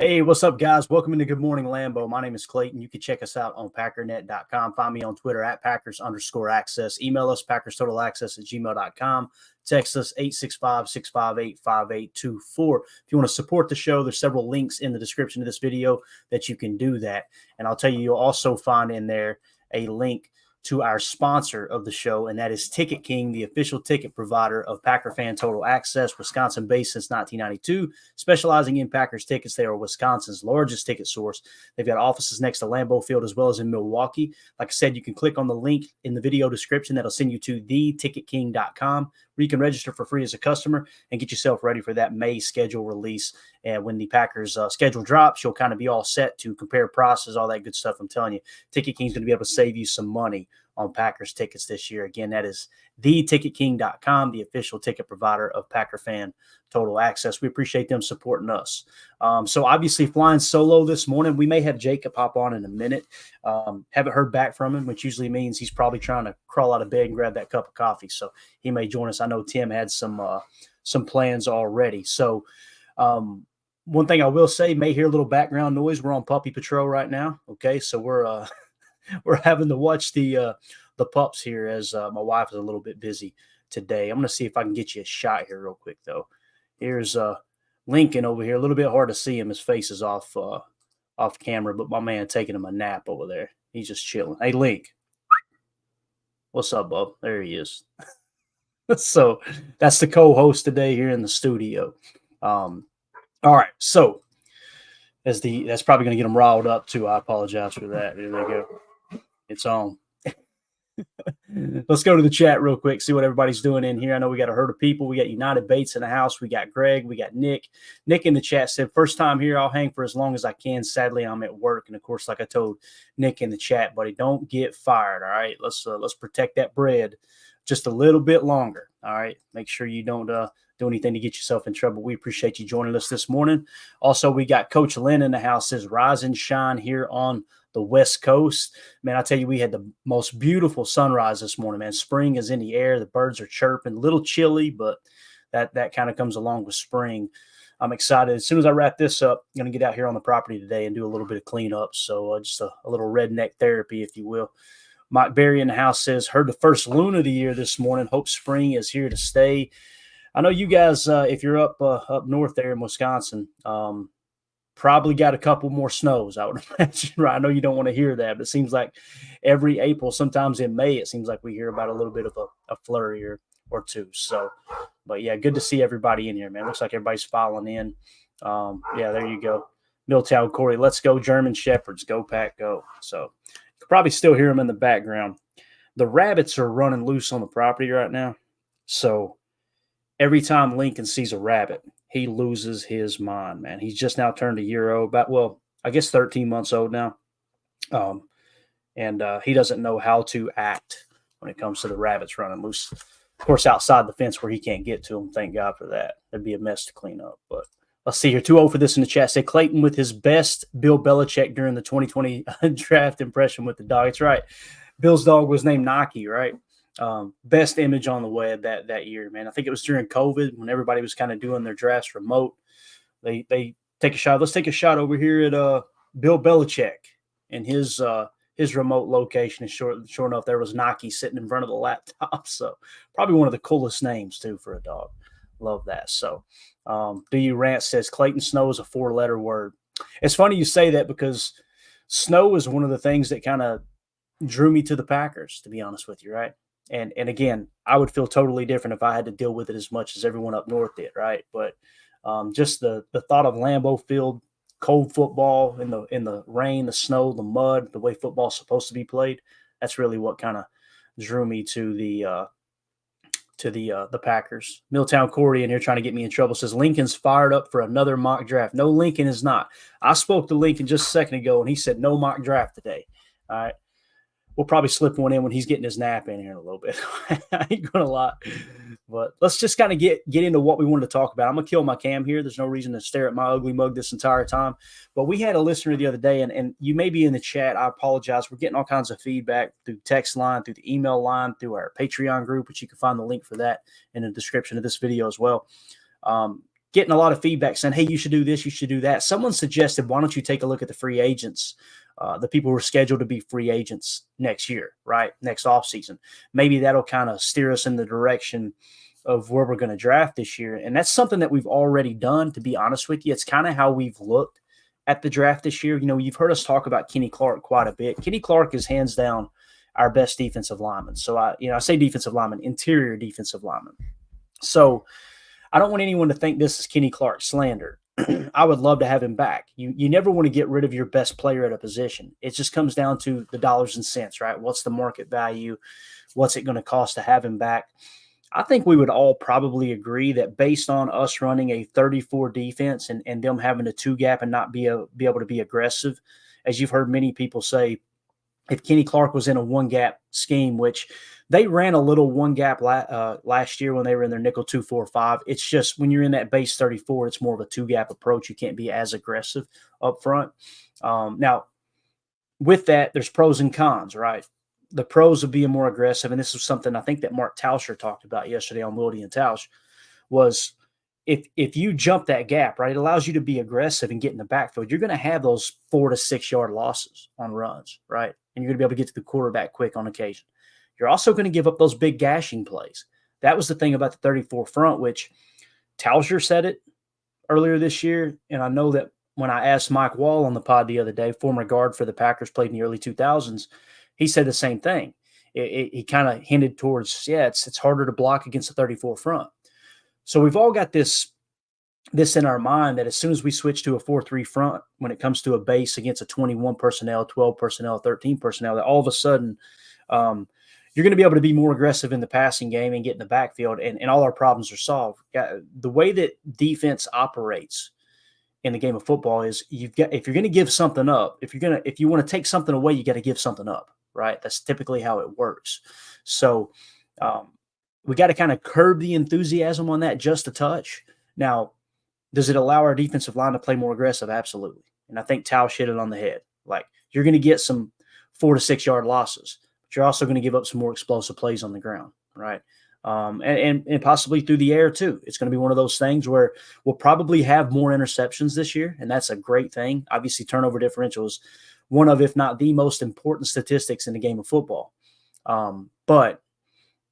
Hey, what's up, guys? Welcome into Good Morning Lambeau. My name is Clayton. You can check us out on packernet.com. Find me on Twitter at Packers_access. Email us, PackersTotalAccess@gmail.com. Text us 865-658-5824. If you want to support the show, there's several links in the description of this video that you can do that. And I'll tell you, you'll also find in there a link to our sponsor of the show, and that is Ticket King, the official ticket provider of Packer Fan Total Access, Wisconsin-based since 1992, specializing in Packers tickets. They are Wisconsin's largest ticket source. They've got offices next to Lambeau Field as well as in Milwaukee. Like I said, you can click on the link in the video description. That'll send you to theticketking.com, where you can register for free as a customer and get yourself ready for that May schedule release. And when the Packers schedule drops, you'll kind of be all set to compare prices, all that good stuff. I'm telling you, Ticket King's going to be able to save you some money on Packers tickets this year. Again, that is theticketking.com, the official ticket provider of Packer Fan Total Access. We appreciate them supporting us. So obviously flying solo this morning. We may have Jacob hop on in a minute. Haven't heard back from him, which usually means he's probably trying to crawl out of bed and grab that cup of coffee. So he may join us. I know Tim had some plans already. So one thing I will say, may hear a little background noise. We're on puppy patrol right now. Okay, so we're having to watch the pups here as my wife is a little bit busy today. I'm going to see if I can get you a shot here real quick, though. Here's Lincoln over here. A little bit hard to see him. His face is off camera, but my man taking him a nap over there. He's just chilling. Hey, Link. What's up, bub? There he is. So that's the co-host today here in the studio. All right, so that's probably going to get them riled up too. I apologize for that. There they go. It's on. Let's go to the chat real quick, see what everybody's doing in here. I know we got a herd of people. We got United Bates in the house. We got Greg. We got Nick. Nick in the chat said, first time here, I'll hang for as long as I can. Sadly, I'm at work. And, of course, like I told Nick in the chat, buddy, don't get fired, all right? Let's protect that bread just a little bit longer, all right? Make sure you don't do anything to get yourself in trouble. We appreciate you joining us this morning. Also, we got Coach Lynn in the house. Says, rise and shine here on the West Coast. Man, I tell you, we had the most beautiful sunrise this morning, man. Spring is in the air. The birds are chirping. A little chilly, but that kind of comes along with spring. I'm excited. As soon as I wrap this up, I'm going to get out here on the property today and do a little bit of cleanup. So just a little redneck therapy, if you will. Mike Berry in the house says, heard the first loon of the year this morning. Hope spring is here to stay. I know you guys, if you're up north there in Wisconsin, probably got a couple more snows, I would imagine. Right? I know you don't want to hear that, but it seems like every April, sometimes in May, it seems like we hear about a little bit of a flurry or two. So, but yeah, good to see everybody in here, man. Looks like everybody's filing in. Yeah, there you go. Milltown Corey, let's go German Shepherds. Go Pack, go. So you can probably still hear them in the background. The rabbits are running loose on the property right now. So every time Lincoln sees a rabbit, he loses his mind, man. He's just now turned a year old, I guess 13 months old now. And he doesn't know how to act when it comes to the rabbits running loose. Of course, outside the fence where he can't get to them. Thank God for that. That'd be a mess to clean up. But let's see here. 2-0 for this in the chat. Say Clayton with his best Bill Belichick during the 2020 draft impression with the dog. It's right. Bill's dog was named Nike, right? Best image on the web that year, man. I think it was during COVID when everybody was kind of doing their drafts remote. They take a shot. Let's take a shot over here at Bill Belichick and his remote location. And sure enough, there was Nike sitting in front of the laptop. So probably one of the coolest names too for a dog. Love that. So BU Rant says Clayton Snow is a 4-letter word. It's funny you say that because snow is one of the things that kind of drew me to the Packers, to be honest with you, right? And again, I would feel totally different if I had to deal with it as much as everyone up north did, right? But just the thought of Lambeau Field, cold football in the rain, the snow, the mud, the way football's supposed to be played, that's really what kind of drew me to the Packers. Milltown Corey in here trying to get me in trouble says Lincoln's fired up for another mock draft. No, Lincoln is not. I spoke to Lincoln just a second ago, and he said no mock draft today. All right. We'll probably slip one in when he's getting his nap in here in a little bit. I ain't going to lie. But let's just kind of get into what we wanted to talk about. I'm going to kill my cam here. There's no reason to stare at my ugly mug this entire time. But we had a listener the other day, and you may be in the chat. I apologize. We're getting all kinds of feedback through text line, through the email line, through our Patreon group, which you can find the link for that in the description of this video as well. getting a lot of feedback saying, hey, you should do this, you should do that. Someone suggested, why don't you take a look at the free agents, the people who are scheduled to be free agents next year, right? Next offseason. Maybe that'll kind of steer us in the direction of where we're going to draft this year. And that's something that we've already done, to be honest with you. It's kind of how we've looked at the draft this year. You know, you've heard us talk about Kenny Clark quite a bit. Kenny Clark is hands down our best defensive lineman. So I say defensive lineman, interior defensive lineman. So I don't want anyone to think this is Kenny Clark slander. I would love to have him back. You never want to get rid of your best player at a position. It just comes down to the dollars and cents, right? What's the market value? What's it going to cost to have him back? I think we would all probably agree that based on us running a 34 defense and them having a 2-gap and not be able to be aggressive, as you've heard many people say, if Kenny Clark was in a 1-gap scheme, which they ran a little 1-gap last year when they were in their nickel 2-4-5. It's just when you're in that base 34, it's more of a 2-gap approach. You can't be as aggressive up front. Now, with that, there's pros and cons, right? The pros of being more aggressive, and this is something I think that Mark Tauscher talked about yesterday on Wildy and Tausch, was if you jump that gap, right, it allows you to be aggressive and get in the backfield. You're going to have those 4 to 6 yard losses on runs, right? And you're going to be able to get to the quarterback quick on occasion. You're also going to give up those big gashing plays. That was the thing about the 34 front, which Tauscher said it earlier this year. And I know that when I asked Mike Wall on the pod the other day, former guard for the Packers, played in the early 2000s, he said the same thing. He kind of hinted towards, it's harder to block against the 34 front. So we've all got this in our mind that as soon as we switch to a 4-3 front, when it comes to a base against a 21 personnel, 12 personnel, 13 personnel, that all of a sudden you're going to be able to be more aggressive in the passing game and get in the backfield, and all our problems are solved. The way that defense operates in the game of football is if you're going to give something up, if you want to take something away, you got to give something up, right? That's typically how it works. So we got to kind of curb the enthusiasm on that just a touch. Now, does it allow our defensive line to play more aggressive? Absolutely. And I think Tausch hit it on the head. Like, you're going to get some 4 to 6 yard losses, but you're also going to give up some more explosive plays on the ground, right? And possibly through the air too. It's going to be one of those things where we'll probably have more interceptions this year, and that's a great thing. Obviously, turnover differential is one of, if not the most important statistics in the game of football. But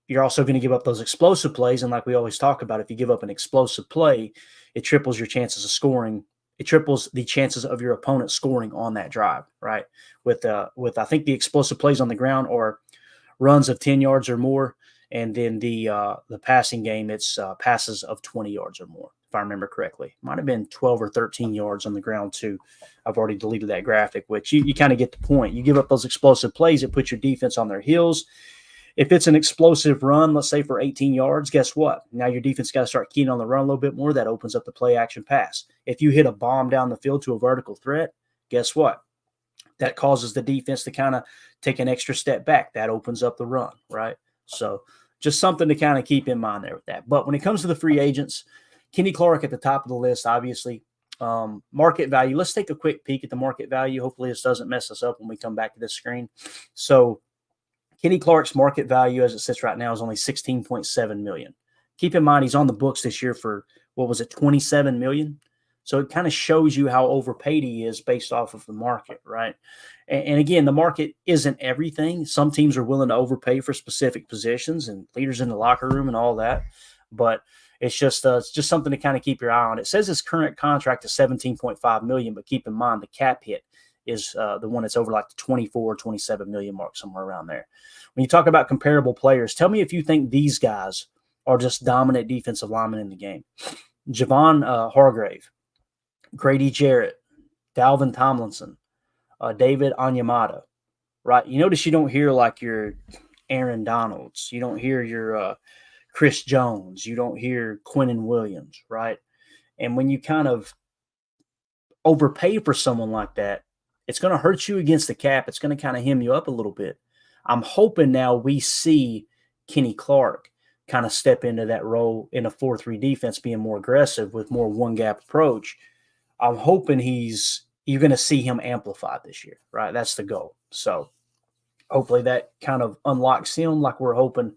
you're also going to give up those explosive plays, and like we always talk about, if you give up an explosive play, it triples your chances of scoring. It triples the chances of your opponent scoring on that drive, right? With I think the explosive plays on the ground are runs of 10 yards or more, and then the passing game, it's passes of 20 yards or more, if I remember correctly. Might have been 12 or 13 yards on the ground too. I've already deleted that graphic, which you kind of get the point. You give up those explosive plays, it puts your defense on their heels. If it's an explosive run, let's say for 18 yards, guess what? Now your defense got to start keying on the run a little bit more. That opens up the play action pass. If you hit a bomb down the field to a vertical threat, guess what? That causes the defense to kind of take an extra step back. That opens up the run, right? So just something to kind of keep in mind there with that. But when it comes to the free agents, Kenny Clark at the top of the list, obviously. Market value. Let's take a quick peek at the market value. Hopefully this doesn't mess us up when we come back to this screen. So Kenny Clark's market value as it sits right now is only $16.7 million. Keep in mind, he's on the books this year for, $27 million? So it kind of shows you how overpaid he is based off of the market, right? And again, the market isn't everything. Some teams are willing to overpay for specific positions and leaders in the locker room and all that. But it's just something to kind of keep your eye on. It says his current contract is $17.5 million, but keep in mind the cap hit is the one that's over like the 24, 27 million mark, somewhere around there. When you talk about comparable players, tell me if you think these guys are just dominant defensive linemen in the game. Javon Hargrave, Grady Jarrett, Dalvin Tomlinson, David Onyemata, right? You notice you don't hear like your Aaron Donalds. You don't hear your Chris Jones. You don't hear Quinnen Williams, right? And when you kind of overpay for someone like that, it's going to hurt you against the cap. It's going to kind of hem you up a little bit. I'm hoping now we see Kenny Clark kind of step into that role in a 4-3 defense, being more aggressive with more one-gap approach. I'm hoping you're going to see him amplified this year, right? That's the goal. So hopefully that kind of unlocks him like we're hoping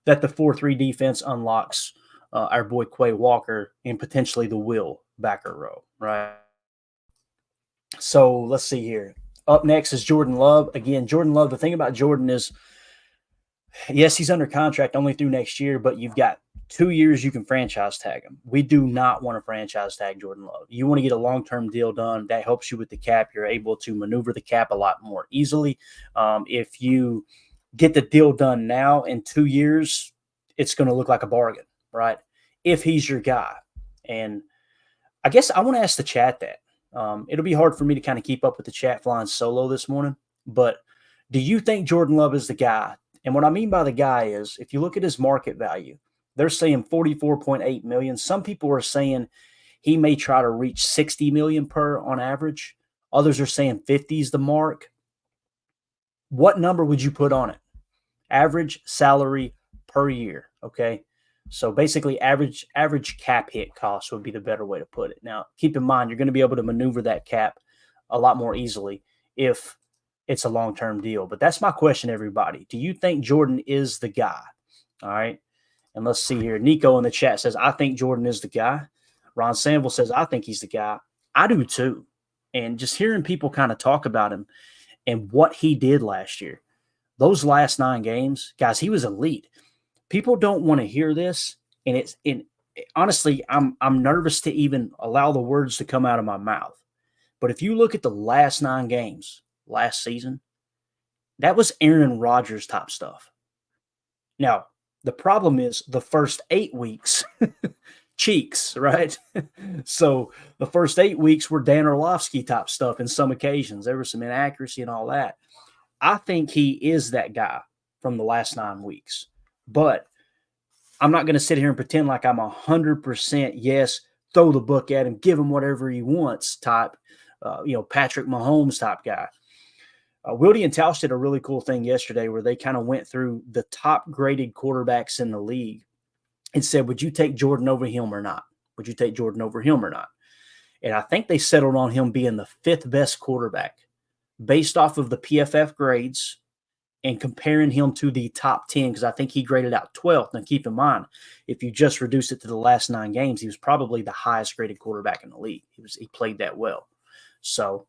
that the 4-3 defense unlocks our boy Quay Walker and potentially the Will backer row, right? So let's see here. Up next is Jordan Love. Again, Jordan Love, the thing about Jordan is, yes, he's under contract only through next year, but you've got 2 years you can franchise tag him. We do not want to franchise tag Jordan Love. You want to get a long-term deal done. That helps you with the cap. You're able to maneuver the cap a lot more easily. If you get the deal done now in 2 years, it's going to look like a bargain, right? If he's your guy. And I guess I want to ask the chat that. It'll be hard for me to kind of keep up with the chat flying solo this morning, but do you think Jordan Love is the guy? And what I mean by the guy is, if you look at his market value, they're saying 44.8 million. Some people are saying he may try to reach 60 million per on average. Others are saying 50 is the mark. What number would you put on it? Average salary per year, okay? So basically average cap hit cost would be the better way to put it. Now, keep in mind, you're going to be able to maneuver that cap a lot more easily if it's a long-term deal. But that's my question, everybody. Do you think Jordan is the guy? All right. And let's see here. Nico in the chat says, I think Jordan is the guy. Ron Sanville says, I think he's the guy. I do too. And just hearing people kind of talk about him and what he did last year, those last 9 games, guys, he was elite. People don't want to hear this. And honestly, I'm nervous to even allow the words to come out of my mouth. But if you look at the last 9 games last season, that was Aaron Rodgers type stuff. Now, the problem is the first 8 weeks, cheeks, right? So the first 8 weeks were Dan Orlovsky type stuff in some occasions. There was some inaccuracy and all that. I think he is that guy from the last 9 weeks. But I'm not going to sit here and pretend like I'm 100% yes, throw the book at him, give him whatever he wants type, Patrick Mahomes type guy. Wildy and Tausch did a really cool thing yesterday where they kind of went through the top graded quarterbacks in the league and said, would you take Jordan over him or not? Would you take Jordan over him or not? And I think they settled on him being the 5th best quarterback based off of the PFF grades and comparing him to the top 10, because I think he graded out 12th. Now, keep in mind, if you just reduce it to the last 9 games, he was probably the highest graded quarterback in the league. He played that well. So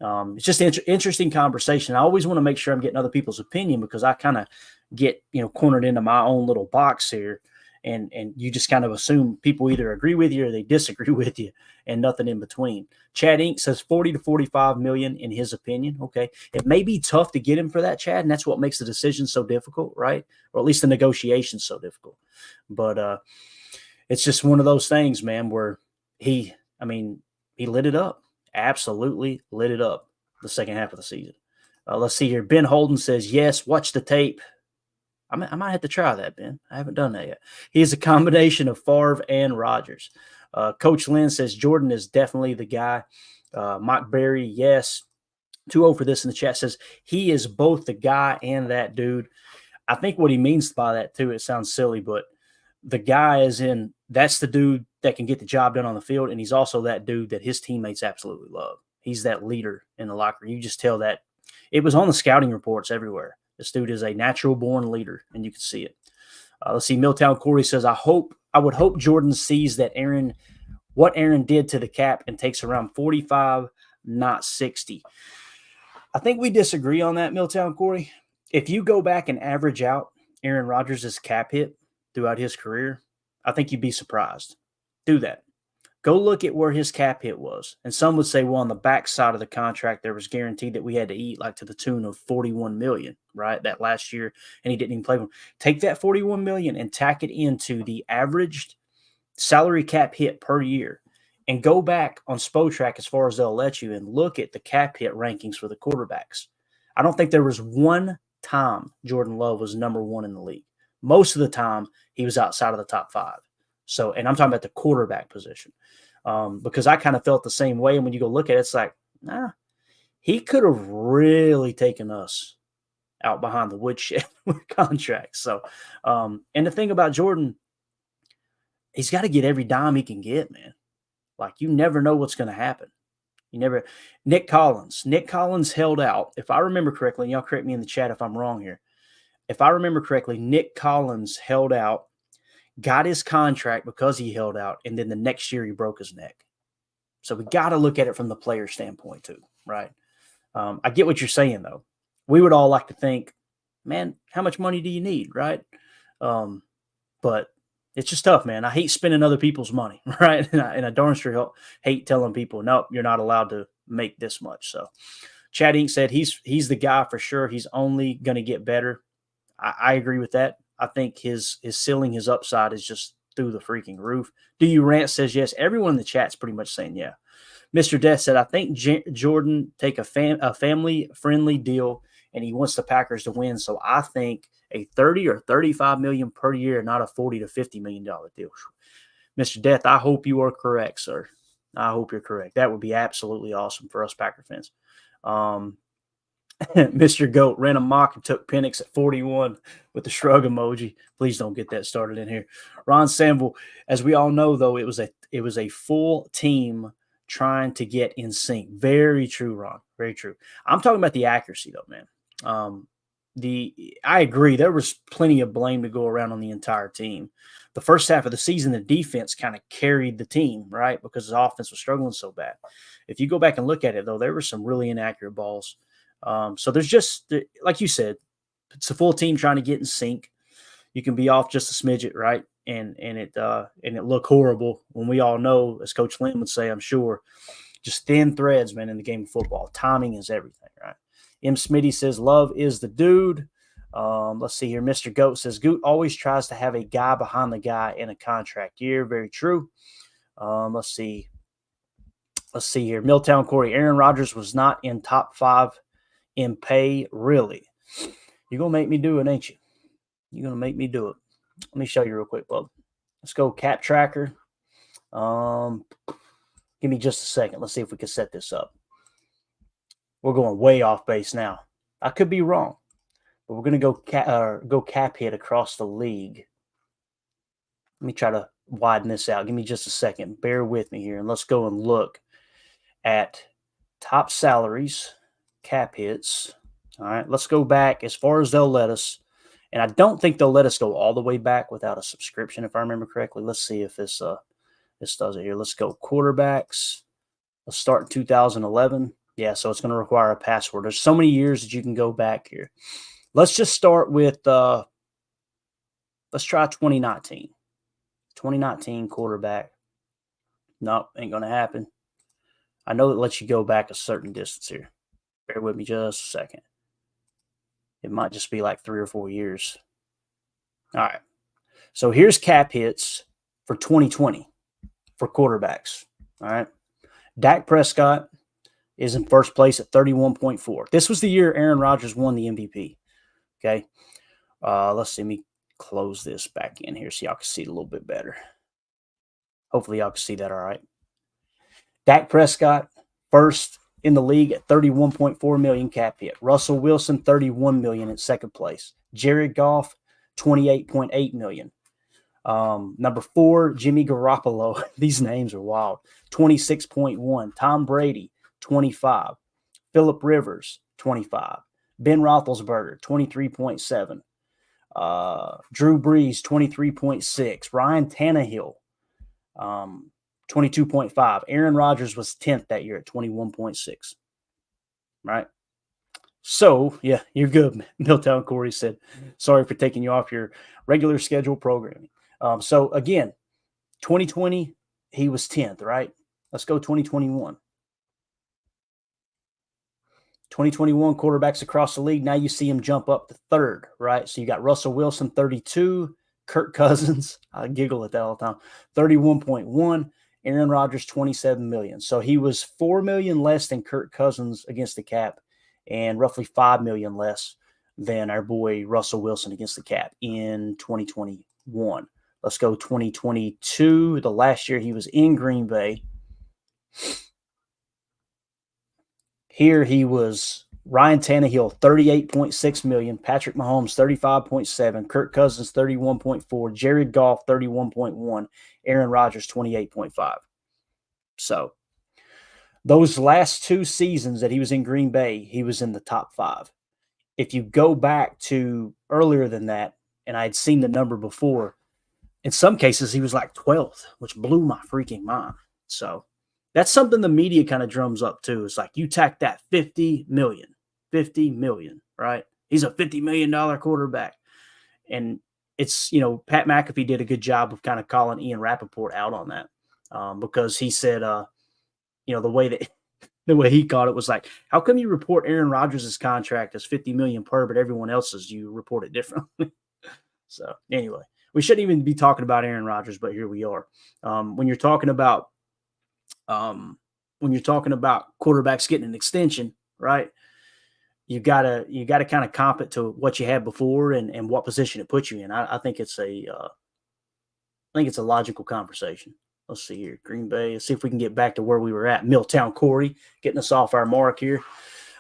it's just an interesting conversation. I always want to make sure I'm getting other people's opinion because I kind of get, cornered into my own little box here. And you just kind of assume people either agree with you or they disagree with you and nothing in between. Chad Inc. says 40 to 45 million in his opinion. Okay. It may be tough to get him for that, Chad, and that's what makes the decision so difficult, right? Or at least the negotiation so difficult. But it's just one of those things, man, where he lit it up. Absolutely lit it up the second half of the season. Let's see here. Ben Holden says, yes, watch the tape. I might have to try that, Ben. I haven't done that yet. He's a combination of Favre and Rodgers. Coach Lynn says Jordan is definitely the guy. Mike Berry, yes. 2-0 for this in the chat says he is both the guy and that dude. I think what he means by that, too, it sounds silly, but the guy is that's the dude that can get the job done on the field, and he's also that dude that his teammates absolutely love. He's that leader in the locker room. You just tell that. It was on the scouting reports everywhere. This dude is a natural-born leader, and you can see it. Let's see. Milltown Corey says, I would hope Jordan sees that what Aaron did to the cap and takes around 45, not 60. I think we disagree on that, Milltown Corey. If you go back and average out Aaron Rodgers' cap hit throughout his career, I think you'd be surprised. Do that. Go look at where his cap hit was. And some would say, well, on the back side of the contract, there was guaranteed that we had to eat like to the tune of $41 million, right? That last year, and he didn't even play. Take that $41 million and tack it into the averaged salary cap hit per year and go back on SpoTrack as far as they'll let you and look at the cap hit rankings for the quarterbacks. I don't think there was one time Jordan Love was number 1 in the league. Most of the time, he was outside of the top 5. So, and I'm talking about the quarterback position because I kind of felt the same way. And when you go look at it, it's like, he could have really taken us out behind the woodshed with contracts. So, and the thing about Jordan, he's got to get every dime he can get, man. Like, you never know what's going to happen. Nick Collins held out. If I remember correctly, and y'all correct me in the chat if I'm wrong here. If I remember correctly, Nick Collins held out, got his contract because he held out, and then the next year he broke his neck. So we got to look at it from the player standpoint too, right? I get what you're saying though. We would all like to think, man, how much money do you need, right? But it's just tough, man. I hate spending other people's money, right? And I darn sure hate telling people, nope, you're not allowed to make this much. So Chad Inc. said he's the guy for sure. He's only going to get better. I agree with that. I think his ceiling, his upside is just through the freaking roof. Do you rant says yes. Everyone in the chat's pretty much saying yeah. Mr. Death said, I think Jordan take a family-friendly deal, and he wants the Packers to win. So I think a 30 or 35 million per year, not a 40 to $50 million deal. Mr. Death, I hope you are correct, sir. I hope you're correct. That would be absolutely awesome for us Packer fans. Mr. Goat ran a mock and took Penix at 41 with the shrug emoji. Please don't get that started in here. Ron Sample, as we all know, though, it was a full team trying to get in sync. Very true, Ron. Very true. I'm talking about the accuracy, though, man. I agree. There was plenty of blame to go around on the entire team. The first half of the season, the defense kind of carried the team, right? Because the offense was struggling so bad. If you go back and look at it, though, there were some really inaccurate balls. So there's just, like you said, it's a full team trying to get in sync. You can be off just a smidget, right? And it look horrible when we all know, as Coach Lynn would say, I'm sure, just thin threads, man, in the game of football. Timing is everything, right? M. Smitty says, love is the dude. Let's see here. Mr. Goat says, Goot always tries to have a guy behind the guy in a contract year. Very true. Let's see here. Milltown Corey, Aaron Rodgers was not in top 5 in pay, really. You're going to make me do it, ain't you? You're going to make me do it. Let me show you real quick, bub. Let's go cap tracker. Give me just a second. Let's see if we can set this up. We're going way off base now. I could be wrong, but we're going to go cap hit across the league. Let me try to widen this out. Give me just a second. Bear with me here, and let's go and look at top salaries, cap hits. All right, let's go back as far as they'll let us. And I don't think they'll let us go all the way back without a subscription, if I remember correctly. Let's see if this does it here. Let's go quarterbacks. Let's start in 2011. Yeah, so it's going to require a password. There's so many years that you can go back here. Let's just start with, let's try 2019. 2019 quarterback. Nope, ain't going to happen. I know it lets you go back a certain distance here. Bear with me just a second. It might just be like 3 or 4 years. All right. So here's cap hits for 2020 for quarterbacks. All right. Dak Prescott is in first place at 31.4. This was the year Aaron Rodgers won the MVP. Okay. Let's see. Let me close this back in here so y'all can see it a little bit better. Hopefully y'all can see that all right. Dak Prescott, first in the league at 31.4 million cap hit. Russell Wilson, 31 million in second place. Jared Goff, 28.8 million. Number 4, Jimmy Garoppolo. These names are wild. 26.1. Tom Brady, 25. Phillip Rivers, 25. Ben Roethlisberger, 23.7. Drew Brees, 23.6. Ryan Tannehill, 22.5. Aaron Rodgers was 10th that year at 21.6. Right? So, yeah, you're good. Milltown Corey said, sorry for taking you off your regular schedule programming. So, again, 2020, he was 10th, right? Let's go 2021. 2021 quarterbacks across the league. Now you see him jump up to 3rd, right? So you got Russell Wilson, 32. Kirk Cousins, I giggle at that all the time, 31.1. Aaron Rodgers, 27 million. So he was 4 million less than Kirk Cousins against the cap and roughly 5 million less than our boy Russell Wilson against the cap in 2021. Let's go 2022, the last year he was in Green Bay. Here he was Ryan Tannehill, 38.6 million. Patrick Mahomes, 35.7. Kirk Cousins, 31.4. Jared Goff, 31.1. Aaron Rodgers, 28.5. So those last 2 seasons that he was in Green Bay, he was in the top 5. If you go back to earlier than that, and I had seen the number before, In some cases, he was like 12th, which blew my freaking mind. So that's something the media kind of drums up too. It's like, you tack that 50 million, right? He's a $50 million quarterback. And it's, Pat McAfee did a good job of kind of calling Ian Rappaport out on that, because he said, the way he called it was like, how come you report Aaron Rodgers' contract as 50 million per, but everyone else's you report it differently? So anyway, we shouldn't even be talking about Aaron Rodgers, but here we are. When you're talking about quarterbacks getting an extension, right? You gotta kind of comp it to what you had before and what position it puts you in. I think it's a logical conversation. Let's see here, Green Bay. Let's see if we can get back to where we were at. Milltown Corey getting us off our mark here.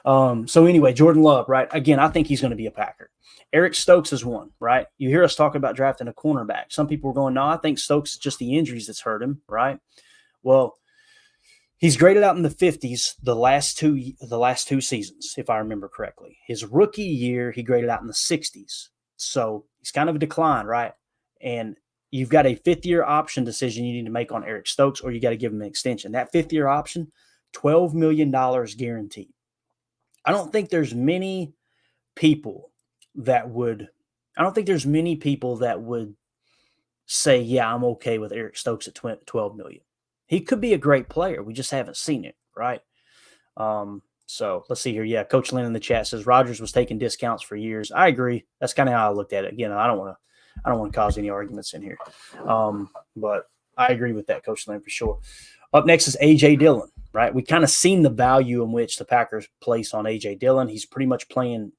So anyway, Jordan Love, right? Again, I think he's going to be a Packer. Eric Stokes is one, right? You hear us talking about drafting a cornerback. Some people are going, no, I think Stokes is just the injuries that's hurt him, right? Well, he's graded out in the 50s the last two seasons, if I remember correctly. His rookie year, he graded out in the 60s. So he's kind of a decline, right? And you've got a fifth-year option decision you need to make on Eric Stokes, or you got to give him an extension. That fifth-year option, $12 million guaranteed. I don't think there's many people that would say, yeah, I'm okay with Eric Stokes at $12 million. He could be a great player. We just haven't seen it, right? So let's see here. Yeah, Coach Lynn in the chat says Rodgers was taking discounts for years. I agree. That's kind of how I looked at it. Again, I don't want to cause any arguments in here. But I agree with that, Coach Lynn, for sure. Up next is A.J. Dillon, right? We kind of seen the value in which the Packers place on A.J. Dillon. He's pretty much playing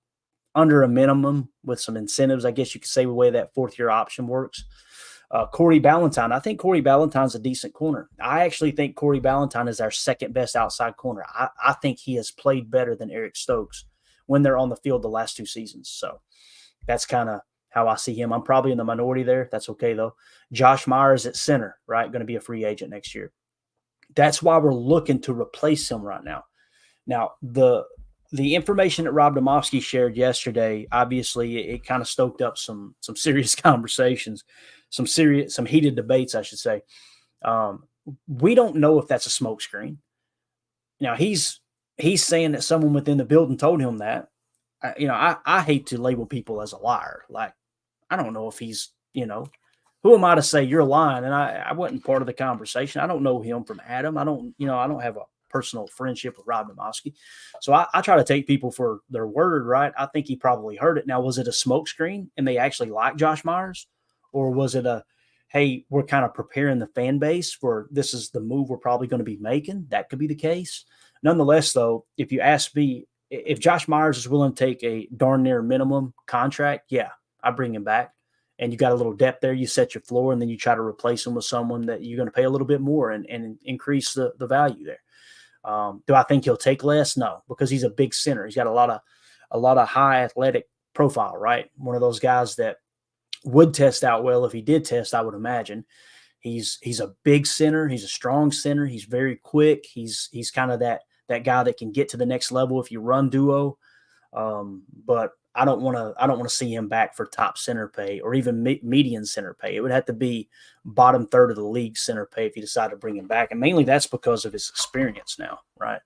under a minimum with some incentives, I guess you could say, the way that fourth-year option works. Corey Ballantyne. I think Corey Ballantyne's a decent corner. I actually think Corey Ballantyne is our second best outside corner. I think he has played better than Eric Stokes when they're on the field the last two seasons. So that's kind of how I see him. I'm probably in the minority there. That's okay, though. Josh Myers at center, right? Going to be a free agent next year. That's why we're looking to replace him right now. Now, the information that Rob Domofsky shared yesterday, obviously, it kind of stoked up some serious conversations, some heated debates, I should say. We don't know if that's a smokescreen. Now, he's saying that someone within the building told him that. I hate to label people as a liar. Like, I don't know if he's, who am I to say you're lying? And I wasn't part of the conversation. I don't know him from Adam. I don't have a personal friendship with Rob Domofsky. So I try to take people for their word, right? I think he probably heard it. Now, was it a smokescreen and they actually like Josh Myers? Or was it hey, we're kind of preparing the fan base for this is the move we're probably going to be making? That could be the case. Nonetheless, though, if you ask me, if Josh Myers is willing to take a darn near minimum contract, yeah, I bring him back. And you got a little depth there. You set your floor, and then you try to replace him with someone that you're going to pay a little bit more and increase the value there. Do I think he'll take less? No, because he's a big center. He's got a lot of high athletic profile, right? One of those guys that would test out well if he did test, I would imagine. He's a big center. He's a strong center. He's very quick. He's kind of that guy that can get to the next level if you run duo. But I don't want to see him back for top center pay or even median center pay. It would have to be bottom third of the league center pay if you decide to bring him back. And mainly that's because of his experience now, right?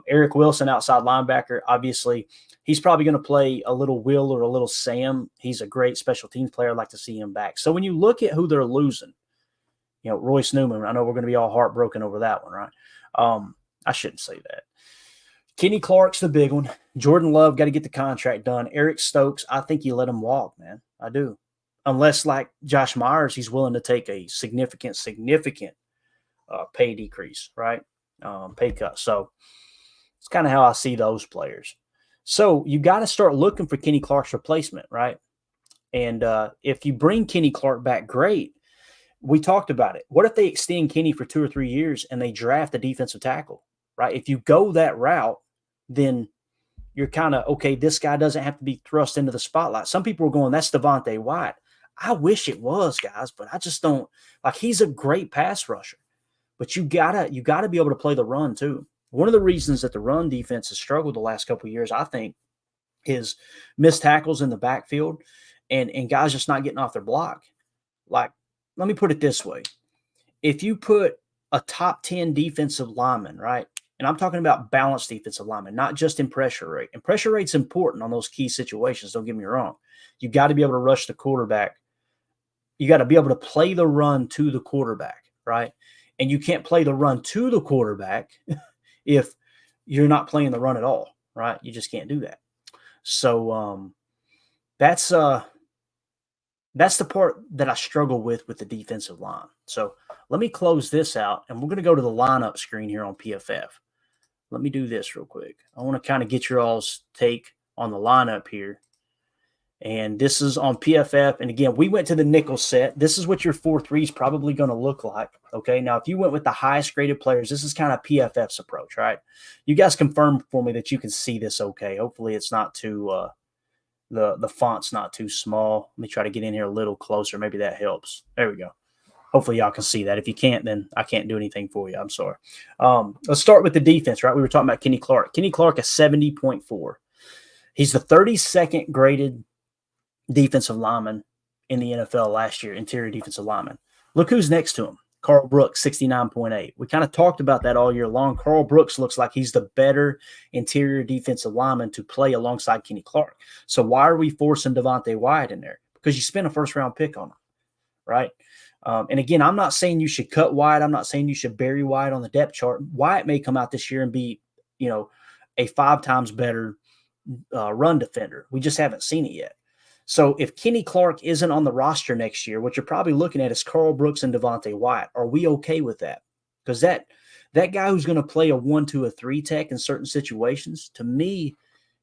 Eric Wilson, outside linebacker, obviously he's probably going to play a little Will or a little Sam. He's a great special teams player. I'd like to see him back. So when you look at who they're losing, Royce Newman, I know we're going to be all heartbroken over that one, right? I shouldn't say that. Kenny Clark's the big one. Jordan Love got to get the contract done. Eric Stokes, I think you let him walk, man. I do. Unless, like Josh Myers, he's willing to take a significant pay decrease, right? Pay cut. So it's kind of how I see those players. So you got to start looking for Kenny Clark's replacement, right? And if you bring Kenny Clark back, great. We talked about it. What if they extend Kenny for 2 or 3 years and they draft a defensive tackle, right? If you go that route, then you're kind of, okay, this guy doesn't have to be thrust into the spotlight. Some people are going, that's Devontae White. I wish it was, guys, but I just don't. Like, he's a great pass rusher. But you gotta be able to play the run too. One of the reasons that the run defense has struggled the last couple of years, I think, is missed tackles in the backfield and guys just not getting off their block. Like, let me put it this way. If you put a top 10 defensive lineman, right? And I'm talking about balanced defensive lineman, not just in pressure rate. And pressure rate's important on those key situations. Don't get me wrong. You got to be able to rush the quarterback. You got to be able to play the run to the quarterback, right? And you can't play the run to the quarterback if you're not playing the run at all, right? You just can't do that. So that's the part that I struggle with the defensive line. So let me close this out, and we're going to go to the lineup screen here on PFF. Let me do this real quick. I want to kind of get your all's take on the lineup here. And this is on PFF. And again, we went to the nickel set. This is what your 4-3 is probably going to look like. Okay. Now, if you went with the highest graded players, this is kind of PFF's approach, right? You guys confirm for me that you can see this okay. Hopefully it's not too the font's not too small. Let me try to get in here a little closer. Maybe that helps. There we go. Hopefully y'all can see that. If you can't, then I can't do anything for you. I'm sorry. Let's start with the defense, right? We were talking about Kenny Clark. Kenny Clark, a 70.4. He's the 32nd graded defensive lineman in the NFL last year, interior defensive lineman. Look who's next to him. Carl Brooks, 69.8. We kind of talked about that all year long. Carl Brooks looks like he's the better interior defensive lineman to play alongside Kenny Clark. So why are we forcing Devontae Wyatt in there? Because you spent a first-round pick on him, right? And again, I'm not saying you should cut Wyatt. I'm not saying you should bury Wyatt on the depth chart. Wyatt may come out this year and be, a 5 times better run defender. We just haven't seen it yet. So if Kenny Clark isn't on the roster next year, what you're probably looking at is Carl Brooks and Devontae Wyatt. Are we okay with that? Because that guy who's going to play a 1, 2, or 3 tech in certain situations, to me,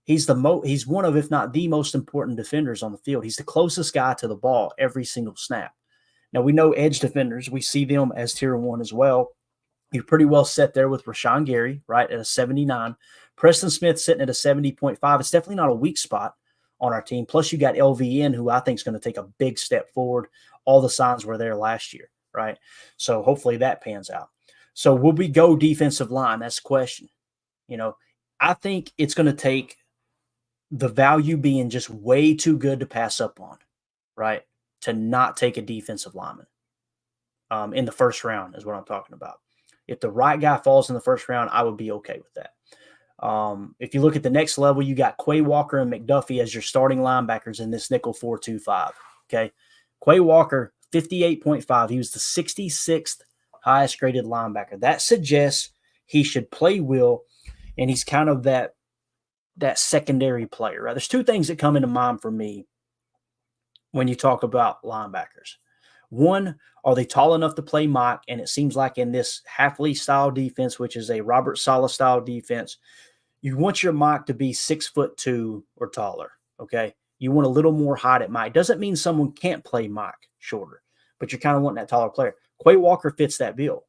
he's one of, if not the most important defenders on the field. He's the closest guy to the ball every single snap. Now, we know edge defenders. We see them as tier 1 as well. You're pretty well set there with Rashawn Gary, right, at a 79. Preston Smith sitting at a 70.5. It's definitely not a weak spot on our team. Plus, you got LVN, who I think is going to take a big step forward. All the signs were there last year, right? So hopefully that pans out. So will we go defensive line? That's the question. I think it's going to take the value being just way too good to pass up on, right, to not take a defensive lineman in the first round is what I'm talking about. If the right guy falls in the first round, I would be okay with that. If you look at the next level, you got Quay Walker and McDuffie as your starting linebackers in this nickel 4-2-5. Okay. Quay Walker, 58.5. He was the 66th highest graded linebacker. That suggests he should play well, and he's kind of that secondary player, right? There's 2 things that come into mind for me when you talk about linebackers. One, are they tall enough to play Mike? And it seems like in this Halfley style defense, which is a Robert Saleh style defense, you want your Mike to be 6'2" or taller. Okay. You want a little more height at Mike. Doesn't mean someone can't play Mike shorter, but you're kind of wanting that taller player. Quay Walker fits that bill.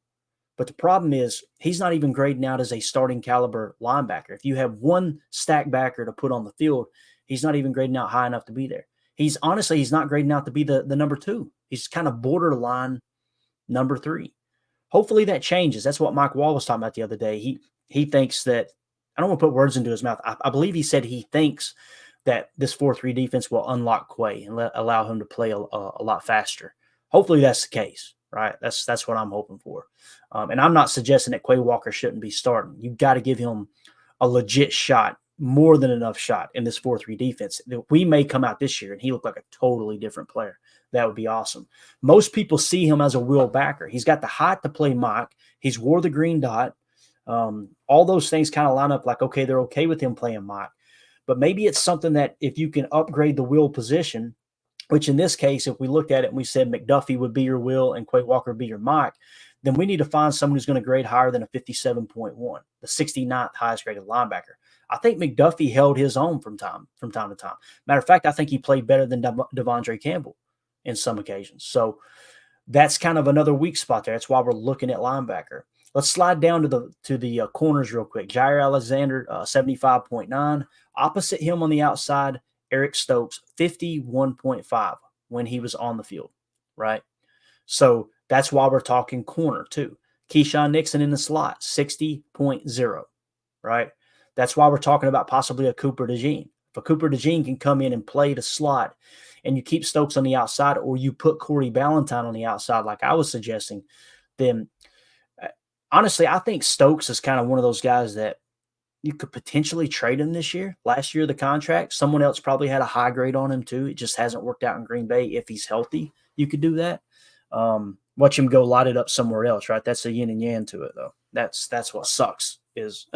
But the problem is he's not even grading out as a starting caliber linebacker. If you have one stack backer to put on the field, he's not even grading out high enough to be there. He's not grading out to be the number 2. He's kind of borderline number 3. Hopefully that changes. That's what Mike Wall was talking about the other day. He thinks that, I don't want to put words into his mouth. I believe he said he thinks that this 4-3 defense will unlock Quay and allow him to play a lot faster. Hopefully that's the case, right? That's what I'm hoping for. And I'm not suggesting that Quay Walker shouldn't be starting. You've got to give him a legit shot, more than enough shot in this 4-3 defense. We may come out this year and he looked like a totally different player. That would be awesome. Most people see him as a will backer. He's got the height to play Mike. He's wore the green dot. All those things kind of line up like, okay, they're okay with him playing Mike. But maybe it's something that if you can upgrade the will position, which in this case, if we looked at it and we said McDuffie would be your will and Quay Walker would be your Mike, then we need to find someone who's going to grade higher than a 57.1, the 69th highest graded linebacker. I think McDuffie held his own from time to time. Matter of fact, I think he played better than Devondre Campbell in some occasions. So that's kind of another weak spot there. That's why we're looking at linebacker. Let's slide down to the corners real quick. Jair Alexander, 75.9. Opposite him on the outside, Eric Stokes, 51.5 when he was on the field, right? So that's why we're talking corner too. Keyshawn Nixon in the slot, 60.0, right? That's why we're talking about possibly a Cooper DeJean, If a Cooper DeJean can come in and play the slot and you keep Stokes on the outside, or you put Corey Ballantyne on the outside like I was suggesting, then honestly, I think Stokes is kind of one of those guys that you could potentially trade him this year. Last year, the contract, someone else probably had a high grade on him too. It just hasn't worked out in Green Bay. If he's healthy, you could do that. Watch him go light it up somewhere else, right? That's a yin and yang to it, though. That's what sucks is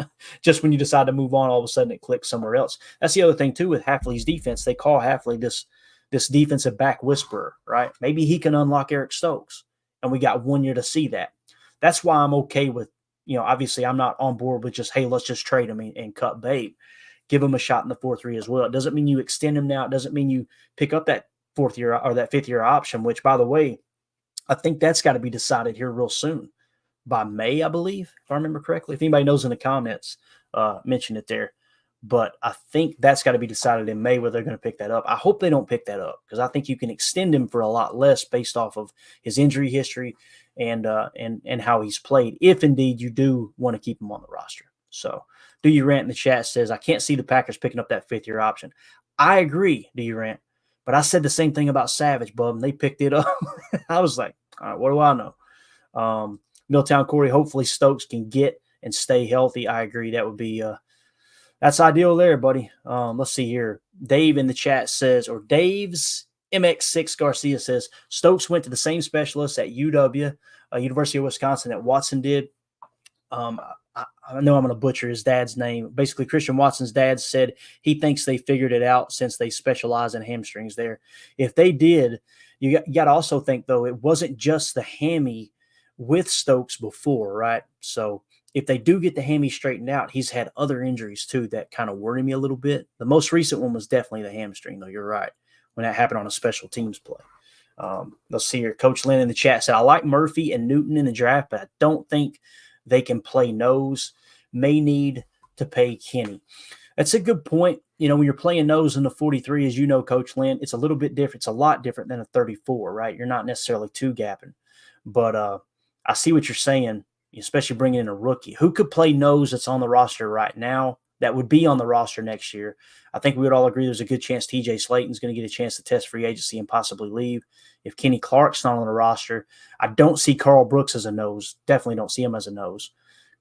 just when you decide to move on, all of a sudden it clicks somewhere else. That's the other thing too with Hafley's defense. They call Hafley this defensive back whisperer, right? Maybe he can unlock Eric Stokes, and we got 1 year to see that. That's why I'm okay with, obviously I'm not on board with just, hey, let's just trade him and cut bait. Give him a shot in the 4-3 as well. It doesn't mean you extend him now. It doesn't mean you pick up that 4th year or that 5th year option, which, by the way, I think that's got to be decided here real soon by May, I believe, if I remember correctly. If anybody knows in the comments, mention it there. But I think that's got to be decided in May where they're going to pick that up. I hope they don't pick that up because I think you can extend him for a lot less based off of his injury history and how he's played, if indeed you do want to keep him on the roster. So Do You Rant in the chat says, I can't see the Packers picking up that 5th year option. I agree, Do You Rant. But I said the same thing about Savage, bub, and they picked it up. I was like, all right, what do I know? Milltown Corey, hopefully Stokes can get and stay healthy. I agree. That would be that's ideal there, buddy. Let's see here. Dave in the chat says, or Dave's MX6 Garcia says, Stokes went to the same specialist at UW, University of Wisconsin, that Watson did. I know I'm going to butcher his dad's name. Basically, Christian Watson's dad said he thinks they figured it out since they specialize in hamstrings there. If they did, you got to also think, though, it wasn't just the hammy with Stokes before, right? So if they do get the hammy straightened out, he's had other injuries, too, that kind of worry me a little bit. The most recent one was definitely the hamstring, though. You're right, when that happened on a special teams play. Let's see here. Coach Lynn in the chat said, I like Murphy and Newton in the draft, but I don't think they can play nose. May need to pay Kenny. That's a good point. When you're playing nose in the 43, as you know, Coach Lynn, it's a little bit different. It's a lot different than a 34, right? You're not necessarily two-gapping. But I see what you're saying, especially bringing in a rookie. Who could play nose that's on the roster right now that would be on the roster next year? I think we would all agree there's a good chance TJ Slayton's going to get a chance to test free agency and possibly leave. If Kenny Clark's not on the roster, I don't see Carl Brooks as a nose. Definitely don't see him as a nose.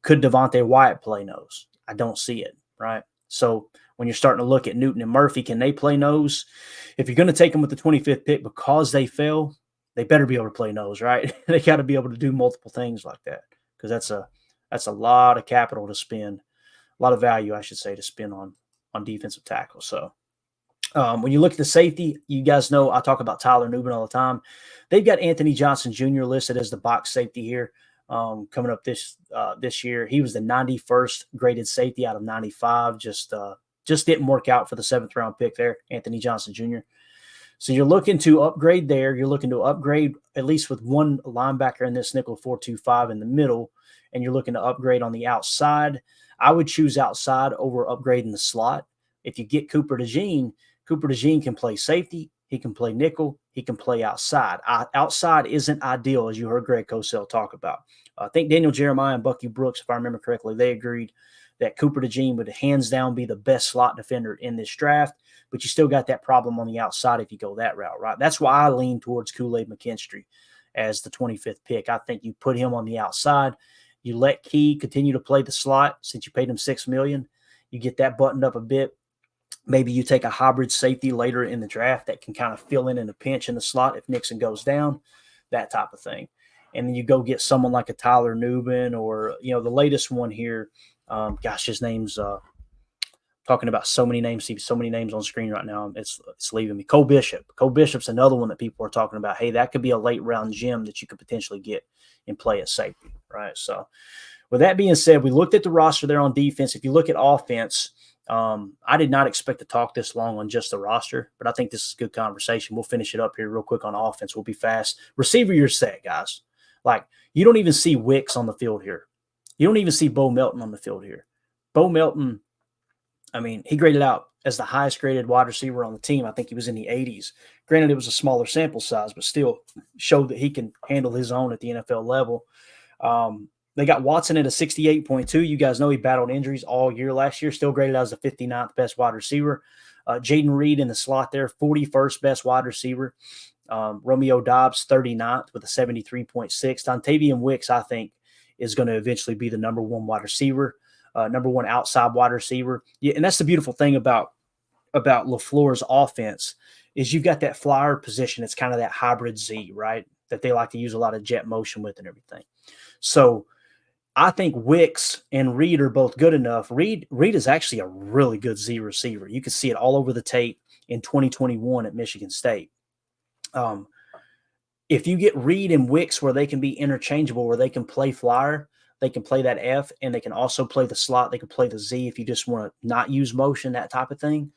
Could Devontae Wyatt play nose? I don't see it, right? So when you're starting to look at Newton and Murphy, can they play nose? If you're going to take them with the 25th pick because they fell, they better be able to play nose, right? They got to be able to do multiple things like that because that's a lot of capital to spend, a lot of value, I should say, to spend on defensive tackle. So when you look at the safety, you guys know I talk about Tyler Nubin all the time. They've got Anthony Johnson Jr. listed as the box safety here. Coming up this year, he was the 91st graded safety out of 95. Just didn't work out for the 7th round pick there, Anthony Johnson Jr. So you're looking to upgrade there. You're looking to upgrade at least with one linebacker in this nickel 4-2-5 in the middle, and you're looking to upgrade on the outside. I would choose outside over upgrading the slot. If you get Cooper DeJean can play safety. He can play nickel. He can play outside. Outside isn't ideal, as you heard Greg Cosell talk about. I think Daniel Jeremiah and Bucky Brooks, if I remember correctly, they agreed that Cooper DeJean would hands down be the best slot defender in this draft, but you still got that problem on the outside if you go that route, right? That's why I lean towards Kool-Aid McKinstry as the 25th pick. I think you put him on the outside. You let Key continue to play the slot since you paid him $6 million. You get that buttoned up a bit. Maybe you take a hybrid safety later in the draft that can kind of fill in a pinch in the slot if Nixon goes down, that type of thing. And then you go get someone like a Tyler Nubin or, the latest one here. His name's talking about so many names. See so many names on screen right now. It's leaving me. Cole Bishop. Cole Bishop's another one that people are talking about. Hey, that could be a late round gem that you could potentially get and play at safety, right? So with that being said, we looked at the roster there on defense. If you look at offense, I did not expect to talk this long on just the roster, but I think this is a good conversation. We'll finish it up here real quick on offense. We'll be fast. Receiver, you're set, guys. Like, you don't even see Wicks on the field here. You don't even see Bo Melton on the field here. Bo Melton, he graded out as the highest graded wide receiver on the team. I think he was in the 80s. Granted, it was a smaller sample size, but still showed that he can handle his own at the NFL level. They got Watson at a 68.2. You guys know he battled injuries all year last year, still graded as the 59th best wide receiver. Jaden Reed in the slot there, 41st best wide receiver. Romeo Doubs, 39th with a 73.6. Dontavian Wicks, I think, is going to eventually be the number one wide receiver, number one outside wide receiver. Yeah, and that's the beautiful thing about LaFleur's offense is you've got that flyer position. It's kind of that hybrid Z, right? That they like to use a lot of jet motion with and everything. So I think Wicks and Reed are both good enough. Reed is actually a really good Z receiver. You can see it all over the tape in 2021 at Michigan State. If you get Reed and Wicks where they can be interchangeable, where they can play flyer, they can play that F, and they can also play the slot. They can play the Z if you just want to not use motion, that type of thing.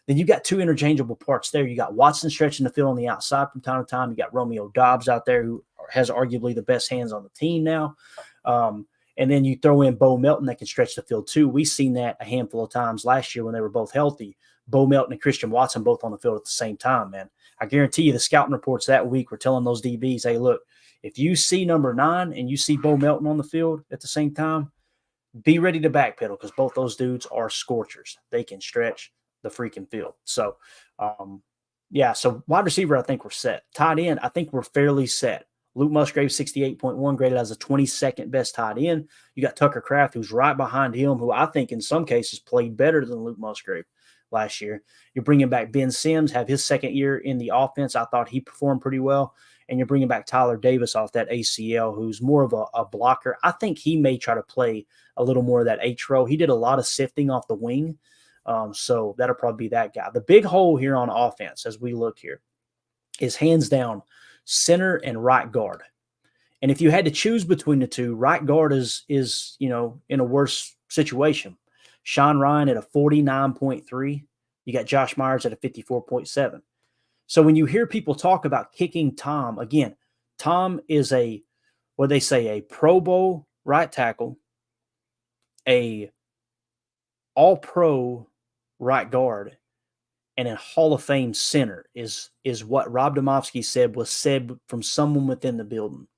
Then you got two interchangeable parts there. You got Watson stretching the field on the outside from time to time. You got Romeo Doubs out there who has arguably the best hands on the team now. And then you throw in Bo Melton that can stretch the field too. We've seen that a handful of times last year when they were both healthy. Bo Melton and Christian Watson both on the field at the same time, man. I guarantee you the scouting reports that week were telling those DBs, hey, look, if you see number 9 and you see Bo Melton on the field at the same time, be ready to backpedal because both those dudes are scorchers. They can stretch the freaking field. So, so wide receiver, I think we're set. Tight end, I think we're fairly set. Luke Musgrave, 68.1, graded as the 22nd best tight end. You got Tucker Kraft, who's right behind him, who I think in some cases played better than Luke Musgrave last year. You're bringing back Ben Sims, have his second year in the offense. I thought he performed pretty well. And you're bringing back Tyler Davis off that ACL, who's more of a blocker. I think he may try to play a little more of that H row. He did a lot of sifting off the wing. So that'll probably be that guy. The big hole here on offense as we look here is hands down center and right guard. And if you had to choose between the two, right guard is in a worse situation. Sean Ryan at a 49.3. You got Josh Myers at a 54.7. So when you hear people talk about kicking Tom, again, Tom is a Pro Bowl right tackle, a all-pro right guard, and a Hall of Fame center is what Rob Domofsky said was said from someone within the building.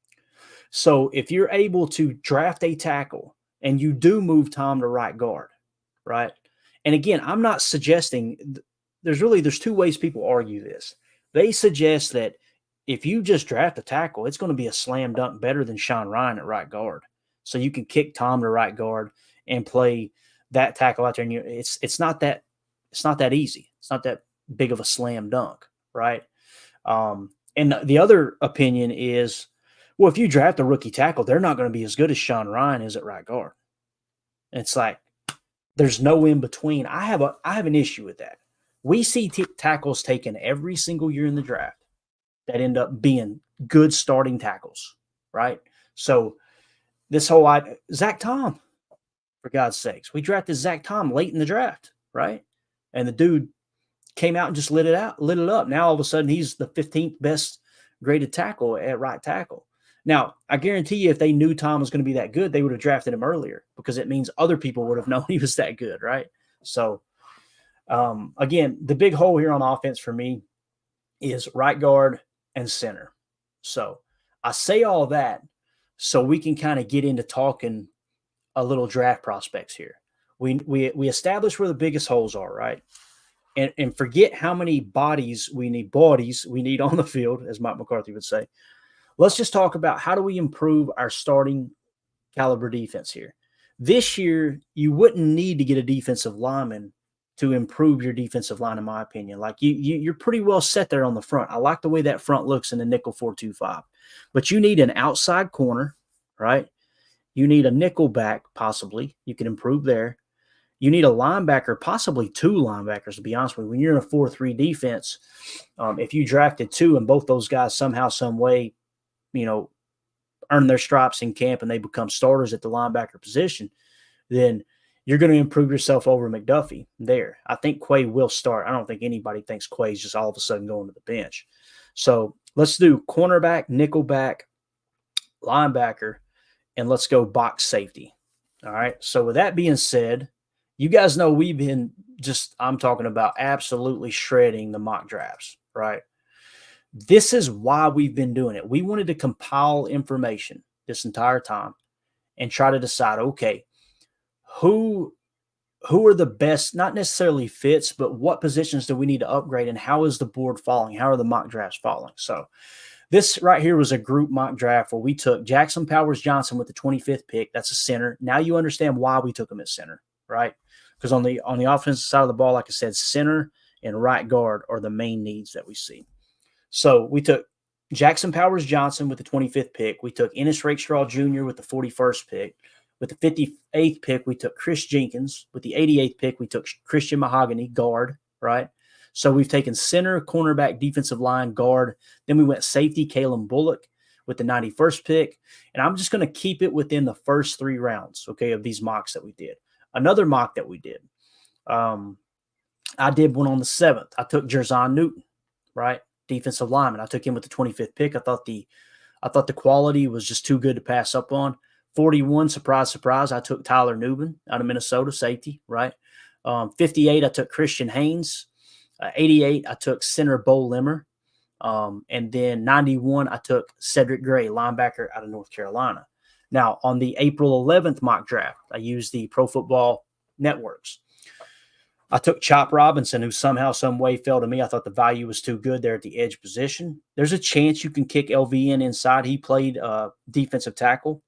So if you're able to draft a tackle and you do move Tom to right guard, right? And again, I'm not suggesting there's two ways people argue this. They suggest that if you just draft a tackle, it's going to be a slam dunk better than Sean Ryan at right guard. So you can kick Tom to right guard and play that tackle out there. And it's not that easy. It's not that big of a slam dunk, right? And the other opinion is, well, if you draft a rookie tackle, they're not going to be as good as Sean Ryan is at right guard. And it's like there's no in between. I have an issue with that. We see tackles taken every single year in the draft that end up being good starting tackles, right? So this whole Zach Tom, for God's sakes, we drafted Zach Tom late in the draft, right? And the dude came out and just lit it up. Now all of a sudden he's the 15th best graded tackle at right tackle. Now, I guarantee you if they knew Tom was going to be that good, they would have drafted him earlier because it means other people would have known he was that good, right? So, again, the big hole here on offense for me is right guard and center. So I say all that so we can kind of get into talking a little draft prospects here. We establish where the biggest holes are, right? And forget how many bodies we need on the field, as Mike McCarthy would say. Let's just talk about how do we improve our starting caliber defense here. This year, you wouldn't need to get a defensive lineman to improve your defensive line, in my opinion. Like you're pretty well set there on the front. I like the way that front looks in the nickel 4-2-5. But you need an outside corner, right? You need a nickel back, possibly. You can improve there. You need a linebacker, possibly two linebackers, to be honest with you. When you're in a 4-3 defense, if you drafted two and both those guys somehow, some way, earn their stripes in camp and they become starters at the linebacker position, then you're going to improve yourself over McDuffie there. I think Quay will start. I don't think anybody thinks Quay's just all of a sudden going to the bench. So let's do cornerback, nickelback, linebacker, and let's go box safety. All right. So with that being said, you guys know we've been I'm talking about absolutely shredding the mock drafts, right? This is why we've been doing it. We wanted to compile information this entire time and try to decide, okay, who are the best, not necessarily fits, but what positions do we need to upgrade, and how is the board falling? How are the mock drafts falling? So this right here was a group mock draft where we took Jackson Powers Johnson with the 25th pick. That's a center. Now you understand why we took him at center, right? Because on the offensive side of the ball, like I said, center and right guard are the main needs that we see. So we took Jackson Powers Johnson with the 25th pick. We took Ennis Rakestraw Jr. with the 41st pick. With the 58th pick, we took Chris Jenkins. With the 88th pick, we took Christian Mahogany, guard, right? So we've taken center, cornerback, defensive line, guard. Then we went safety, Kalen Bullock with the 91st pick. And I'm just going to keep it within the first 3 rounds, okay, of these mocks that we did. Another mock that we did, I did one on the 7th. I took Jerzon Newton, right? Defensive lineman. I took him with the 25th pick. I thought the quality was just too good to pass up on. 41, surprise, surprise, I took Tyler Nubin out of Minnesota, safety, right? 58, I took Christian Haynes. 88, I took center Bo Limmer. And then 91, I took Cedric Gray, linebacker out of North Carolina. Now, on the April 11th mock draft, I used the Pro Football Networks. I took Chop Robinson, who somehow, some way fell to me. I thought the value was too good there at the edge position. There's a chance you can kick LVN inside. He played defensive tackle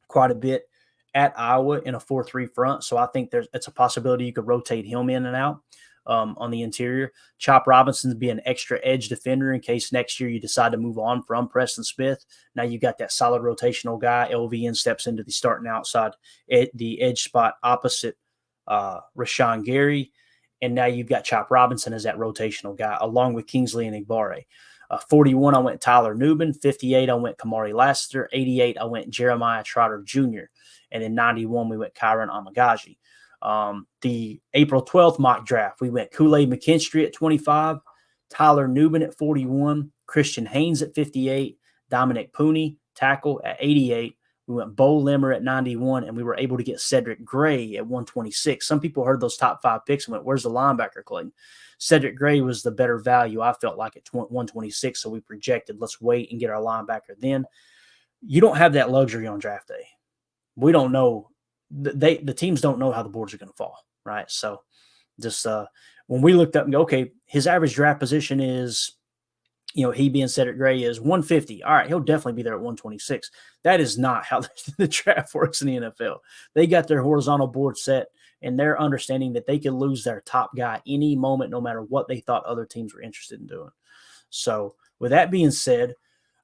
quite a bit at Iowa in a 4-3 front. So I think it's a possibility you could rotate him in and out on the interior. Chop Robinson to be an extra edge defender in case next year you decide to move on from Preston Smith. Now you got that solid rotational guy. LVN steps into the starting outside the edge spot opposite Rashawn Gary. And now you've got Chop Robinson as that rotational guy, along with Kingsley and Igbare. 41, I went Tyler Nubin. 58, I went Kamari Lassiter. 88, I went Jeremiah Trotter Jr. And then 91, we went Kyron Amagaji. The April 12th mock draft, we went Kool-Aid McKinstry at 25, Tyler Nubin at 41, Christian Haynes at 58, Dominic Pooney, tackle, at 88. We went Bo Limmer at 91, and we were able to get Cedric Gray at 126. Some people heard those top 5 picks and went, where's the linebacker, Clayton? Cedric Gray was the better value, I felt like, at 126, so we projected, let's wait and get our linebacker then. You don't have that luxury on draft day. We don't know. The teams don't know how the boards are going to fall, right? So just when we looked up and go, okay, his average draft position is, he being Cedric Gray is 150. All right, he'll definitely be there at 126. That is not how the draft works in the NFL. They got their horizontal board set, and they're understanding that they could lose their top guy any moment, no matter what they thought other teams were interested in doing. So with that being said,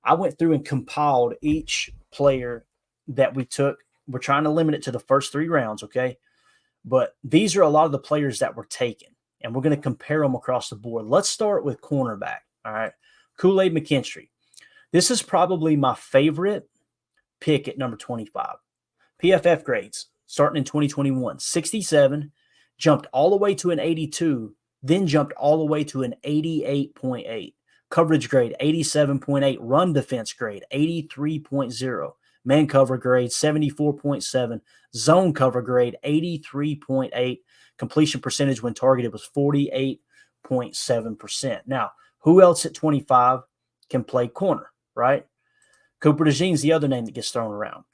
I went through and compiled each player that we took. We're trying to limit it to the first 3 rounds, okay? But these are a lot of the players that were taken, and we're going to compare them across the board. Let's start with cornerback, all right? Kool-Aid McKinstry. This is probably my favorite pick at number 25. PFF grades, starting in 2021, 67, jumped all the way to an 82, then jumped all the way to an 88.8. Coverage grade, 87.8. Run defense grade, 83.0. Man cover grade, 74.7. Zone cover grade, 83.8. Completion percentage when targeted was 48.7%. Now, who else at 25 can play corner, right? Cooper DeJean's the other name that gets thrown around.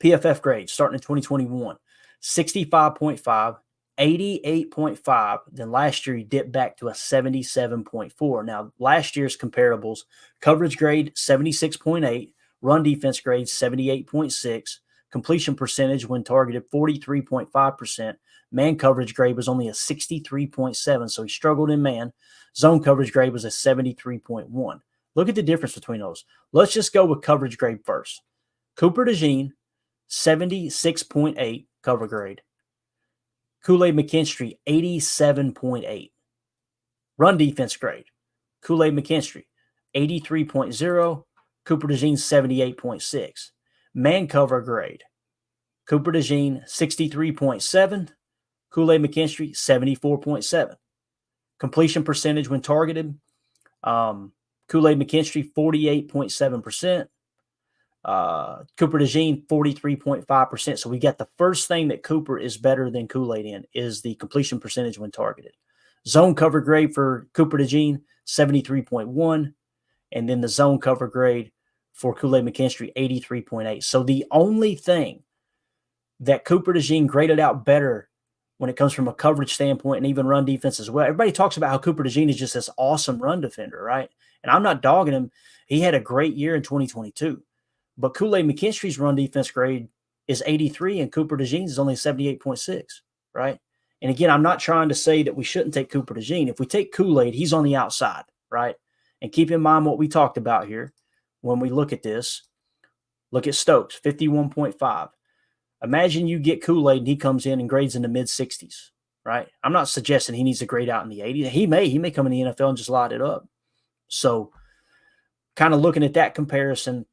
PFF grades starting in 2021, 65.5, 88.5. Then last year he dipped back to a 77.4. Now, last year's comparables, coverage grade 76.8, run defense grade 78.6, completion percentage when targeted 43.5%. Man coverage grade was only a 63.7, so he struggled in man. Zone coverage grade was a 73.1. Look at the difference between those. Let's just go with coverage grade first. Cooper DeJean, 76.8 cover grade. Kool-Aid McKinstry, 87.8. Run defense grade. Kool-Aid McKinstry, 83.0. Cooper DeJean, 78.6. Man cover grade. Cooper DeJean, 63.7. Kool-Aid McKinstry, 74.7. Completion percentage when targeted. Kool-Aid McKinstry, 48.7%. Cooper DeJean, 43.5%. So we got the first thing that Cooper is better than Kool-Aid in is the completion percentage when targeted. Zone cover grade for Cooper DeJean, 73.1. And then the zone cover grade for Kool-Aid McKinstry, 83.8. So the only thing that Cooper DeJean graded out better when it comes from a coverage standpoint and even run defense as well. Everybody talks about how Cooper DeJean is just this awesome run defender, right? And I'm not dogging him. He had a great year in 2022. But Kool-Aid McKinstry's run defense grade is 83 and Cooper DeJean's is only 78.6, right? And again, I'm not trying to say that we shouldn't take Cooper DeJean. If we take Kool-Aid, he's on the outside, right? And keep in mind what we talked about here when we look at this. Look at Stokes, 51.5. Imagine you get Kool-Aid and he comes in and grades in the mid-60s, right? I'm not suggesting he needs to grade out in the 80s. He may come in the NFL and just light it up. So kind of looking at that comparison,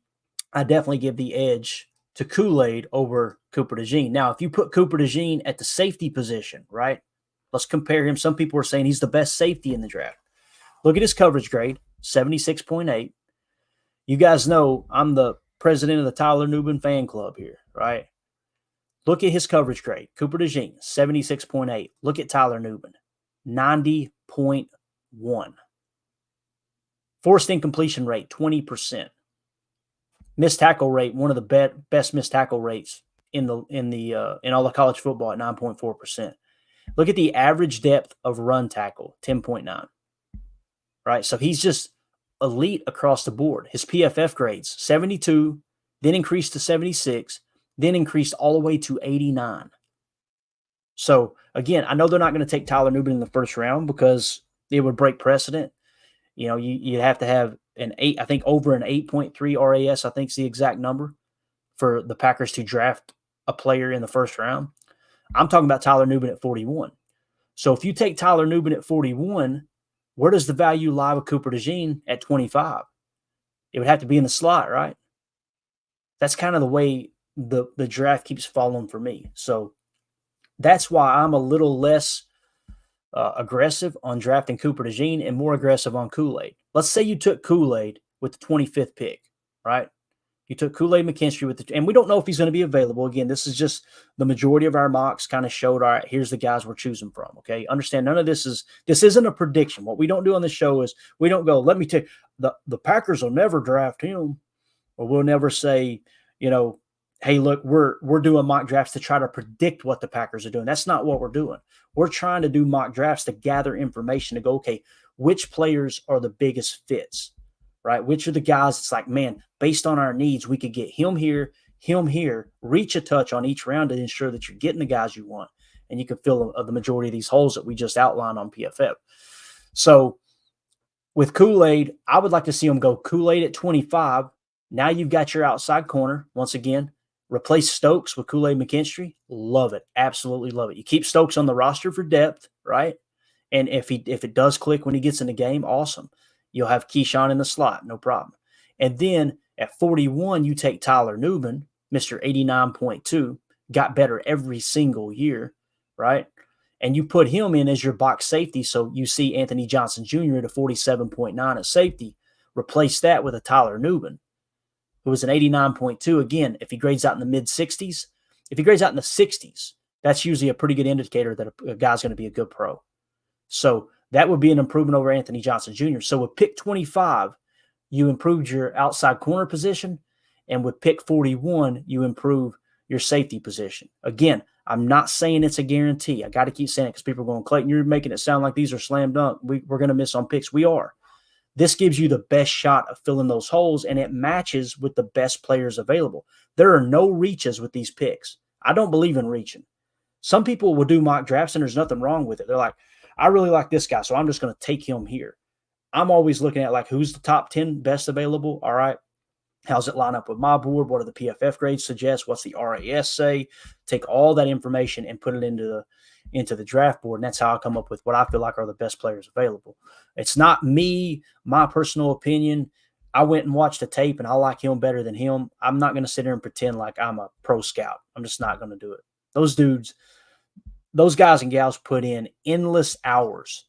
I definitely give the edge to Kool-Aid over Cooper DeJean. Now, if you put Cooper DeJean at the safety position, right? Let's compare him. Some people are saying he's the best safety in the draft. Look at his coverage grade, 76.8. You guys know I'm the president of the Tyler Nubin fan club here, right? Look at his coverage grade. Cooper DeJean, 76.8. Look at Tyler Nubin, 90.1. Forced incompletion rate, 20%. Missed tackle rate, one of the best missed tackle rates in all of college football at 9.4%. Look at the average depth of run tackle, 10.9. Right? So he's just elite across the board. His PFF grades, 72, then increased to 76, then increased all the way to 89. So, again, I know they're not going to take Tyler Nubin in the first round because it would break precedent. You know, you'd have to have over an 8.3 RAS, I think is the exact number for the Packers to draft a player in the first round. I'm talking about Tyler Nubin at 41. So if you take Tyler Nubin at 41, where does the value lie with Cooper DeJean at 25? It would have to be in the slot, right? That's kind of the way the draft keeps falling for me. So that's why I'm a little less aggressive on drafting Cooper DeJean and more aggressive on Kool-Aid. Let's say you took Kool-Aid with the 25th pick, right? You took Kool-Aid McKinstry and we don't know if he's going to be available. Again, this is just the majority of our mocks kind of showed, all right, here's the guys we're choosing from, okay? Understand, none of this isn't a prediction. What we don't do on the show is we don't go, let me take, the Packers will never draft him, or we'll never say, you know, hey, look, we're doing mock drafts to try to predict what the Packers are doing. That's not what we're doing. We're trying to do mock drafts to gather information to go, okay, which players are the biggest fits, right? Which are the guys it's like, man, based on our needs, we could get him here, reach a touch on each round to ensure that you're getting the guys you want, and you can fill the majority of these holes that we just outlined on PFF. So with Kool-Aid, I would like to see him go Kool-Aid at 25. Now you've got your outside corner, once again. Replace Stokes with Kool-Aid McKinstry. Love it. Absolutely love it. You keep Stokes on the roster for depth, right? And if it does click when he gets in the game, awesome. You'll have Keyshawn in the slot, no problem. And then at 41, you take Tyler Nubin, Mr. 89.2, got better every single year, right? And you put him in as your box safety. So you see Anthony Johnson Jr. at a 47.9 at safety. Replace that with a Tyler Nubin, who was an 89.2. Again, if he grades out in the mid-60s, if he grades out in the 60s, that's usually a pretty good indicator that a guy's going to be a good pro. So that would be an improvement over Anthony Johnson Jr. So with pick 25, you improved your outside corner position, and with pick 41, you improve your safety position. Again, I'm not saying it's a guarantee. I got to keep saying it because people are going, Clayton, you're making it sound like these are slam dunk. We're going to miss on picks. We are. This gives you the best shot of filling those holes, and it matches with the best players available. There are no reaches with these picks. I don't believe in reaching. Some people will do mock drafts, and there's nothing wrong with it. They're like, I really like this guy, so I'm just going to take him here. I'm always looking at, like, who's the top 10 best available? All right. How's it line up with my board? What do the PFF grades suggest? What's the RAS say? Take all that information and put it into the draft board, and that's how I come up with what I feel like are the best players available. It's not me, my personal opinion. I went and watched the tape, and I like him better than him. I'm not going to sit there and pretend like I'm a pro scout. I'm just not going to do it. Those dudes, those guys and gals put in endless hours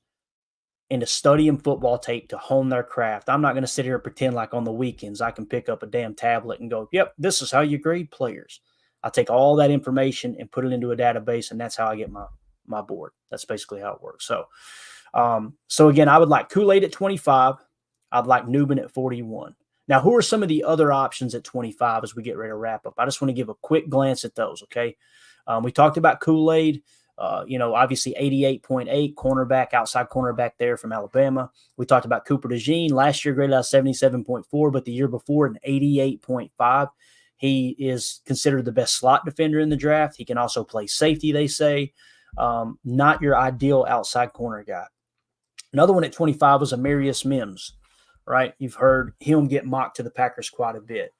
into studying football tape to hone their craft. I'm not going to sit here and pretend like on the weekends I can pick up a damn tablet and go, yep, this is how you grade players. I take all that information and put it into a database, and that's how I get my board. That's basically how it works. So again, I would like Kool-Aid at 25. I'd like Nubin at 41. Now, who are some of the other options at 25 as we get ready to wrap up? I just want to give a quick glance at those, okay? We talked about Kool-Aid. Obviously 88.8 cornerback, outside cornerback there from Alabama. We talked about Cooper DeJean. Last year graded out 77.4, but the year before an 88.5. He is considered the best slot defender in the draft. He can also play safety, they say. Not your ideal outside corner guy. Another one at 25 was Amarius Mims, right? You've heard him get mocked to the Packers quite a bit.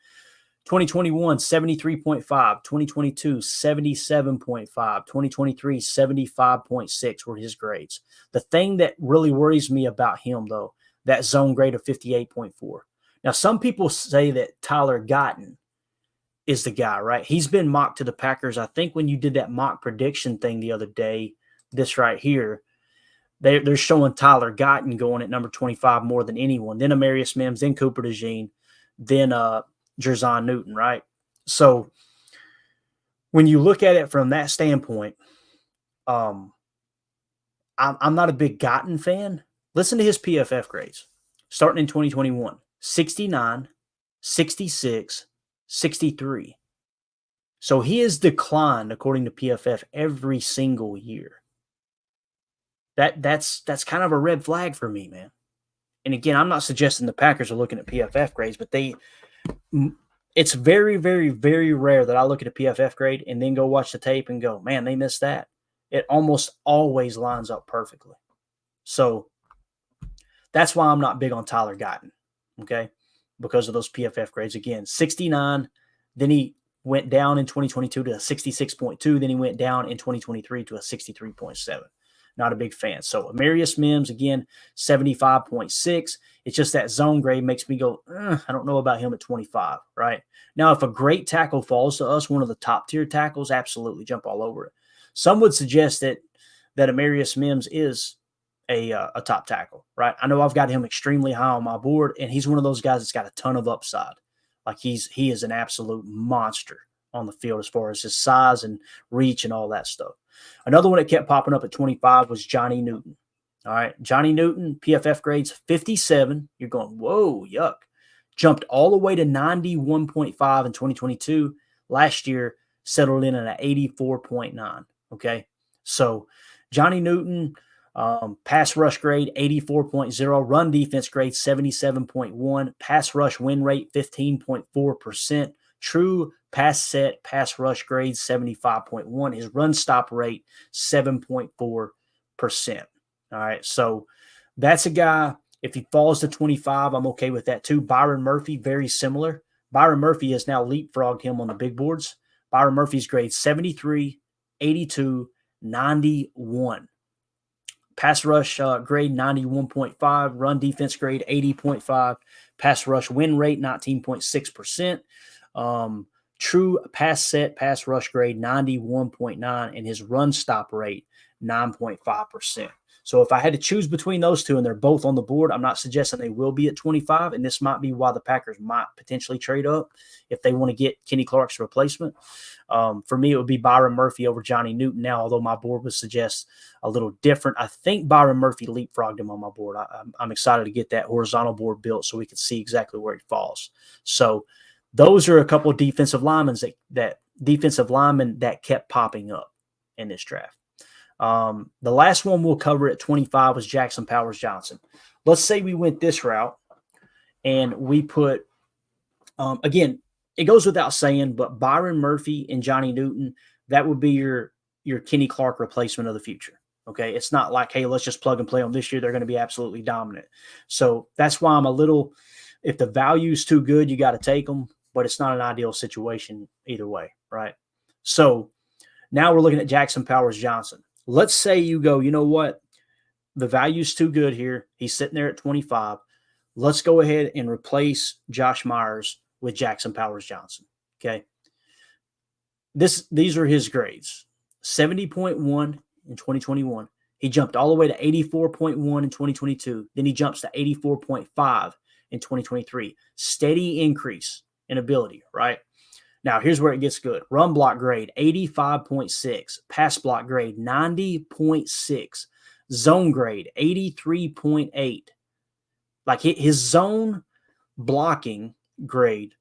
2021, 73.5. 2022, 77.5. 2023, 75.6 were his grades. The thing that really worries me about him, though, that zone grade of 58.4. Now, some people say that Tyler Guyton is the guy, right? He's been mocked to the Packers. I think when you did that mock prediction thing the other day, this right here, they're showing Tyler Guyton going at number 25 more than anyone. Then Amarius Mims, then Cooper DeJean, then Jerzon Newton, right? So when you look at it from that standpoint, I'm not a big Guyton fan. Listen to his PFF grades. Starting in 2021, 69, 66, 63. So he has declined, according to PFF, every single year. That's kind of a red flag for me, man. And again, I'm not suggesting the Packers are looking at PFF grades, but it's very, very, very rare that I look at a PFF grade and then go watch the tape and go, man, they missed that. It almost always lines up perfectly. So that's why I'm not big on Tyler Guyton, okay, because of those PFF grades. Again, 69, then he went down in 2022 to a 66.2, then he went down in 2023 to a 63.7. Not a big fan. So Amarius Mims, again, 75.6. It's just that zone grade makes me go, I don't know about him at 25, right? Now, if a great tackle falls to us, one of the top-tier tackles, absolutely jump all over it. Some would suggest that Amarius Mims is a top tackle, right? I know I've got him extremely high on my board, and he's one of those guys that's got a ton of upside. Like he is an absolute monster on the field as far as his size and reach and all that stuff. Another one that kept popping up at 25 was Johnny Newton. All right, Johnny Newton, PFF grades 57. You're going, whoa, yuck. Jumped all the way to 91.5 in 2022. Last year, settled in at an 84.9. Okay, so Johnny Newton, pass rush grade 84.0, run defense grade 77.1, pass rush win rate 15.4%, true pass set, pass rush grade 75.1, his run stop rate 7.4%. All right, so that's a guy, if he falls to 25, I'm okay with that too. Byron Murphy, very similar. Byron Murphy has now leapfrogged him on the big boards. Byron Murphy's grade 73, 82, 91. Pass rush grade 91.5, run defense grade 80.5, pass rush win rate 19.6%, true pass set, pass rush grade 91.9, and his run stop rate 9.5%. So if I had to choose between those two and they're both on the board, I'm not suggesting they will be at 25, and this might be why the Packers might potentially trade up if they want to get Kenny Clark's replacement. For me, it would be Byron Murphy over Johnny Newton now, although my board would suggest a little different. I think Byron Murphy leapfrogged him on my board. I'm excited to get that horizontal board built so we can see exactly where he falls. So those are a couple of defensive linemen that kept popping up in this draft. The last one we'll cover at 25 was Jackson Powers Johnson. Let's say we went this route and we put, again, it goes without saying, but Byron Murphy and Johnny Newton, that would be your Kenny Clark replacement of the future. Okay. It's not like, hey, let's just plug and play them this year. They're going to be absolutely dominant. So that's why I'm a little, if the value's too good, you got to take them, but it's not an ideal situation either way. Right. So now we're looking at Jackson Powers Johnson. Let's say you go, you know what? The value's too good here. He's sitting there at 25. Let's go ahead and replace Josh Myers with Jackson Powers Johnson. Okay. These are his grades. 70.1 in 2021. He jumped all the way to 84.1 in 2022. Then he jumps to 84.5 in 2023. Steady increase in ability, right? Now, here's where it gets good. Run block grade, 85.6. Pass block grade, 90.6. Zone grade, 83.8. Like his zone blocking grade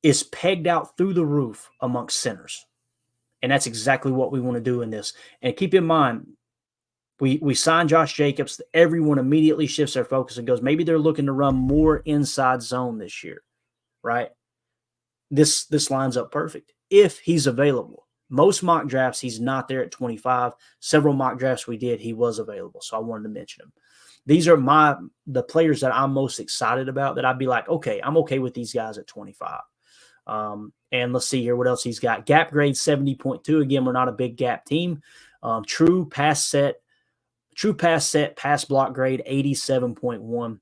is pegged out through the roof amongst centers. And that's exactly what we want to do in this. And keep in mind, we signed Josh Jacobs. Everyone immediately shifts their focus and goes, maybe they're looking to run more inside zone this year, right? This lines up perfect if he's available. Most mock drafts, he's not there at 25. Several mock drafts we did, he was available. So I wanted to mention him. These are the players that I'm most excited about that I'd be like, okay, I'm okay with these guys at 25. And let's see here what else he's got. Gap grade 70.2. Again, we're not a big gap team. True pass set, pass block grade 87.1.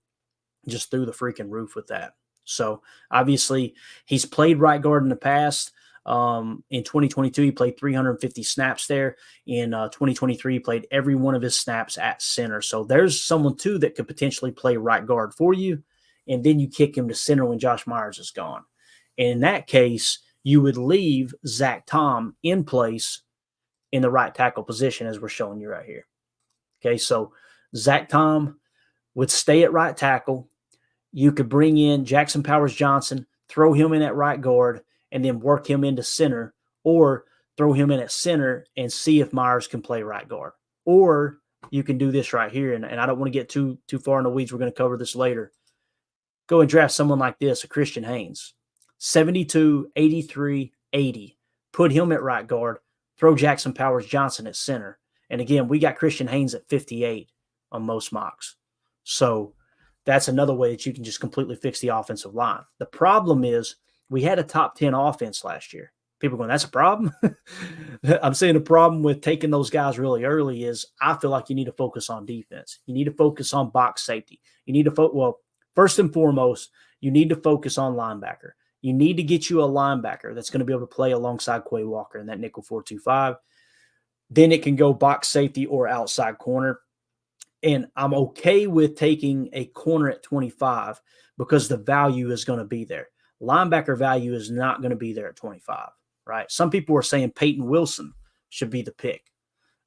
Just through the freaking roof with that. So obviously he's played right guard in the past. In 2022, he played 350 snaps there. In 2023, he played every one of his snaps at center. So there's someone, too, that could potentially play right guard for you, and then you kick him to center when Josh Myers is gone. And in that case, you would leave Zach Tom in place in the right tackle position, as we're showing you right here. Okay, so Zach Tom would stay at right tackle. You could bring in Jackson Powers Johnson, throw him in at right guard, and then work him into center, or throw him in at center and see if Myers can play right guard. Or you can do this right here, and I don't want to get too far in the weeds. We're going to cover this later. Go and draft someone like this, a Christian Haynes. 72, 83, 80. Put him at right guard. Throw Jackson Powers Johnson at center. And again, we got Christian Haynes at 58 on most mocks. So that's another way that you can just completely fix the offensive line. The problem is we had a top 10 offense last year. People are going, that's a problem? I'm saying the problem with taking those guys really early is I feel like you need to focus on defense. You need to focus on box safety. You need to first and foremost, you need to focus on linebacker. You need to get you a linebacker that's going to be able to play alongside Quay Walker in that nickel 4-2-5. Then it can go box safety or outside corner. And I'm okay with taking a corner at 25 because the value is going to be there. Linebacker value is not going to be there at 25, right? Some people are saying Peyton Wilson should be the pick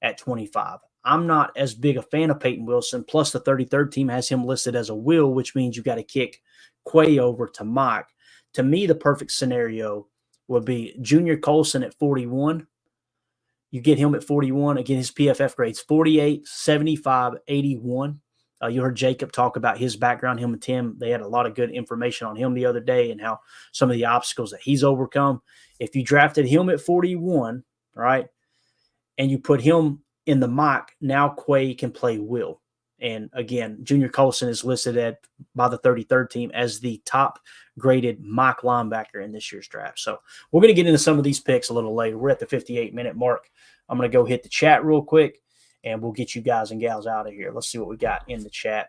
at 25. I'm not as big a fan of Peyton Wilson. Plus, the 33rd team has him listed as a will, which means you got to kick Quay over to Mike. To me, the perfect scenario would be Junior Colson at 41. You get him at 41. Again, his PFF grades 48, 75, 81. You heard Jacob talk about his background, him and Tim. They had a lot of good information on him the other day and how some of the obstacles that he's overcome. If you drafted him at 41, right, and you put him in the mock, now Quay can play will. And again, Junior Colson is listed by the 33rd team as the top graded mock linebacker in this year's draft. So we're going to get into some of these picks a little later. We're at the 58-minute mark. I'm going to go hit the chat real quick, and we'll get you guys and gals out of here. Let's see what we got in the chat.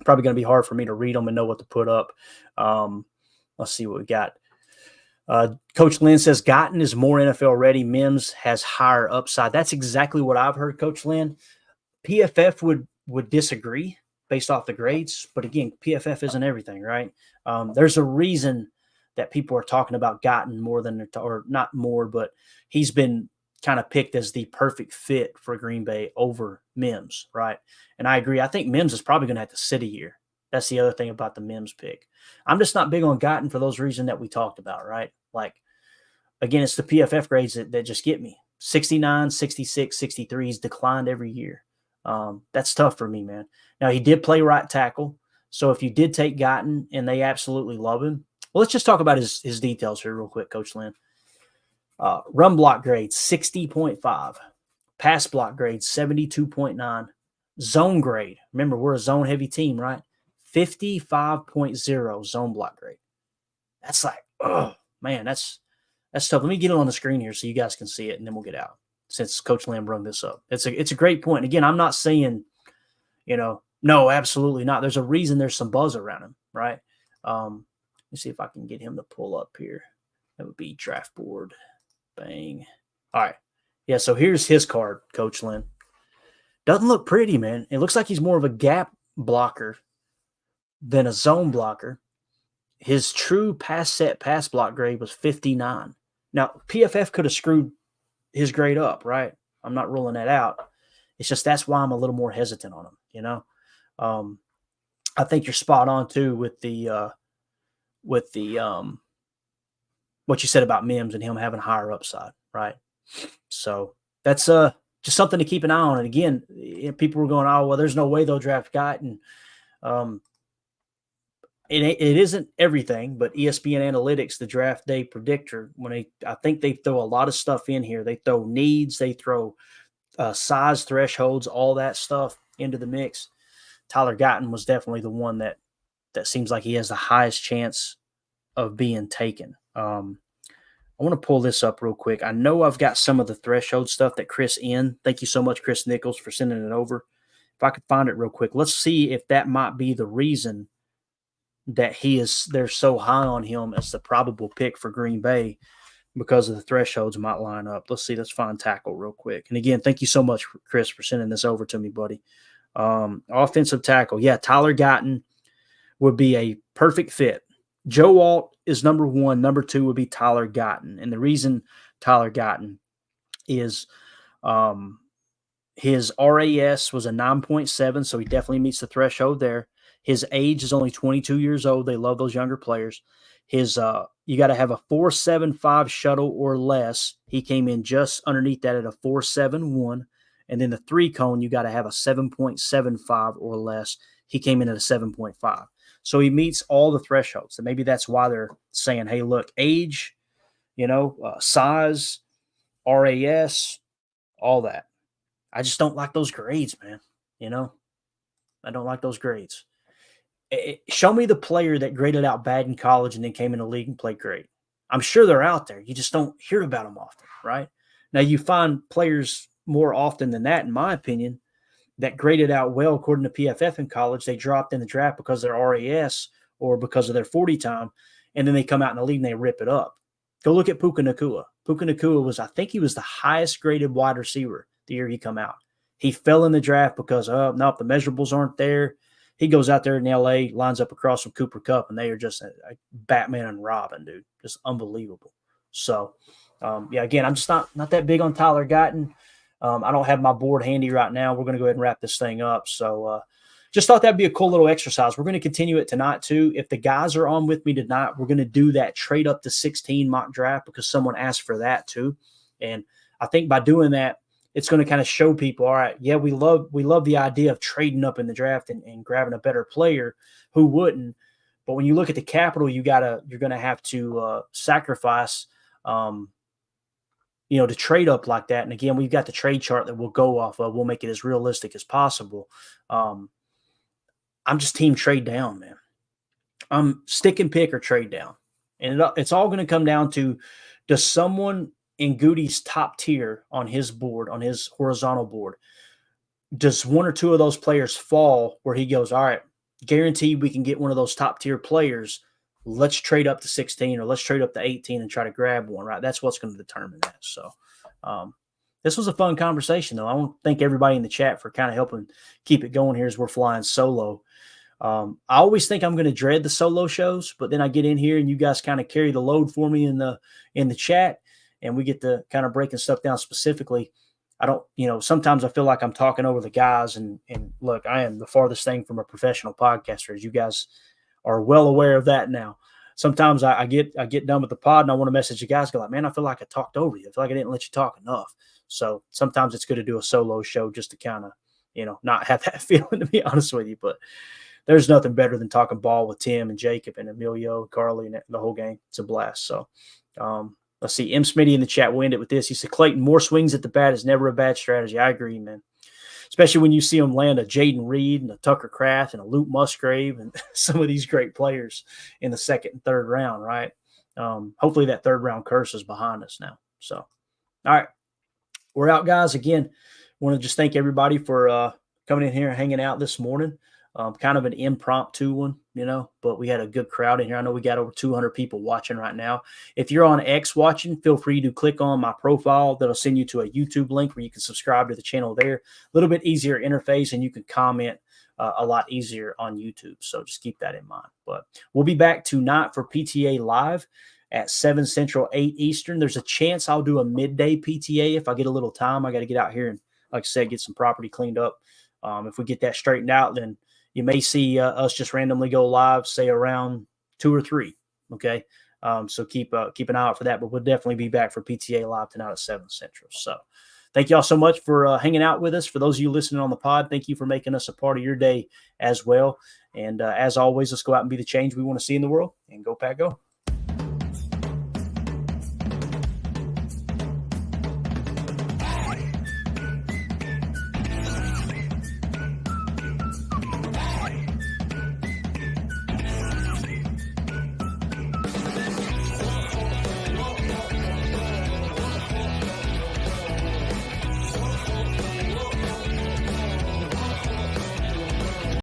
Probably going to be hard for me to read them and know what to put up. Let's see what we got. Coach Lynn says Gotten is more NFL ready. Mims has higher upside. That's exactly what I've heard, Coach Lynn. PFF would disagree based off the grades, but again, PFF isn't everything, right? There's a reason that people are talking about Gotten more than or not more, but he's been kind of picked as the perfect fit for Green Bay over Mims, right? And I agree. I think Mims is probably going to have to sit a year. That's the other thing about the Mims pick. I'm just not big on Gotten for those reasons that we talked about, right? Like, again, it's the PFF grades that just get me. 69, 66, 63. He's declined every year. That's tough for me, man. Now, he did play right tackle. So if you did take Gotten and they absolutely love him, well, let's just talk about his details here real quick, Coach Lynn. Run block grade, 60.5. Pass block grade, 72.9. Zone grade. Remember, we're a zone-heavy team, right? 55.0 zone block grade. That's like, oh, man, that's tough. Let me get it on the screen here so you guys can see it, and then we'll get out since Coach Lamb brought this up. It's a great point. Again, I'm not saying, no, absolutely not. There's a reason there's some buzz around him, right? Let me see if I can get him to pull up here. That would be draft board. Bang. All right. Yeah, so here's his card, Coach Lynn. Doesn't look pretty, man. It looks like he's more of a gap blocker than a zone blocker. His true pass block grade was 59. Now, PFF could have screwed his grade up, right? I'm not ruling that out. It's just that's why I'm a little more hesitant on him, I think you're spot on, too, with the with the what you said about Mims and him having higher upside, right? So that's just something to keep an eye on. And again, people were going, "Oh, well, there's no way they'll draft Guyton." Um, it isn't everything, but ESPN Analytics, the draft day predictor, I think they throw a lot of stuff in here. They throw needs, they throw size thresholds, all that stuff into the mix. Tyler Guyton was definitely the one that seems like he has the highest chance of being taken. I want to pull this up real quick. I know I've got some of the threshold stuff that Chris in. Thank you so much, Chris Nichols, for sending it over. If I could find it real quick, let's see if that might be the reason that they're so high on him as the probable pick for Green Bay, because of the thresholds might line up. Let's see. Let's find tackle real quick. And again, thank you so much, Chris, for sending this over to me, buddy. Offensive tackle. Yeah, Tyler Guyton would be a perfect fit. Joe Alt is number one. Number two would be Tyler Guyton. And the reason Tyler Guyton is his RAS was a 9.7, so he definitely meets the threshold there. His age is only 22 years old. They love those younger players. His you got to have a 4.75 shuttle or less. He came in just underneath that at a 4.71. And then the 3 cone, you got to have a 7.75 or less. He came in at a 7.5. So he meets all the thresholds. And maybe that's why they're saying, hey, look, age, size, RAS, all that. I just don't like those grades, man. I don't like those grades. Show me the player that graded out bad in college and then came in the league and played great. I'm sure they're out there. You just don't hear about them often, right? Now, you find players more often than that, in my opinion, that graded out well according to PFF in college. They dropped in the draft because of their RAS or because of their 40 time, and then they come out in the league and they rip it up. Go look at Puka Nacua. Puka Nacua I think he was the highest graded wide receiver the year he come out. He fell in the draft because, the measurables aren't there. He goes out there in L.A., lines up across from Cooper Kupp, and they are just a Batman and Robin, dude. Just unbelievable. So, again, I'm just not that big on Tyler Guyton. I don't have my board handy right now. We're going to go ahead and wrap this thing up. So just thought that'd be a cool little exercise. We're going to continue it tonight, too. If the guys are on with me tonight, we're going to do that trade up to 16 mock draft because someone asked for that, too. And I think by doing that, it's going to kind of show people, all right, yeah, we love the idea of trading up in the draft and grabbing a better player. Who wouldn't? But when you look at the capital, you're going to have to sacrifice, to trade up like that. And again, we've got the trade chart that we'll go off of. We'll make it as realistic as possible. I'm just team trade down, man. I'm stick and pick or trade down. And it's all going to come down to, does someone in Goody's top tier on his board, on his horizontal board, does one or two of those players fall where he goes, all right, guaranteed we can get one of those top tier players. Let's trade up to 16 or let's trade up to 18 and try to grab one, right? That's what's going to determine that. So this was a fun conversation, though. I want to thank everybody in the chat for kind of helping keep it going here as we're flying solo. I always think I'm going to dread the solo shows, but then I get in here and you guys kind of carry the load for me in the chat, and we get to kind of breaking stuff down specifically. I don't, sometimes I feel like I'm talking over the guys, and look, I am the farthest thing from a professional podcaster, as you guys are well aware of that now. Sometimes I get done with the pod and I want to message the guys, go like, man, I feel like I talked over you. I feel like I didn't let you talk enough. So sometimes it's good to do a solo show just to kind of, not have that feeling, to be honest with you. But there's nothing better than talking ball with Tim and Jacob and Emilio, Carly, and the whole gang. It's a blast. So let's see. M. Smitty in the chat. We'll end it with this. He said, Clayton, more swings at the bat is never a bad strategy. I agree, man. Especially when you see him land a Jaden Reed and a Tucker Kraft and a Luke Musgrave and some of these great players in the second and third round, right? Hopefully that third round curse is behind us now. So, all right. We're out, guys. Again, want to just thank everybody for coming in here and hanging out this morning. Kind of an impromptu one, but we had a good crowd in here. I know we got over 200 people watching right now. If you're on X watching, feel free to click on my profile. That'll send you to a YouTube link where you can subscribe to the channel there. A little bit easier interface, and you can comment a lot easier on YouTube. So just keep that in mind. But we'll be back tonight for PTA Live at 7 Central, 8 Eastern. There's a chance I'll do a midday PTA if I get a little time. I got to get out here and, like I said, get some property cleaned up. If we get that straightened out, then you may see us just randomly go live, say around 2 or 3. Okay. So keep an eye out for that, but we'll definitely be back for PTA Live tonight at 7 Central. So thank y'all so much for hanging out with us. For those of you listening on the pod, thank you for making us a part of your day as well. And as always, let's go out and be the change we want to see in the world, and go Pack Go.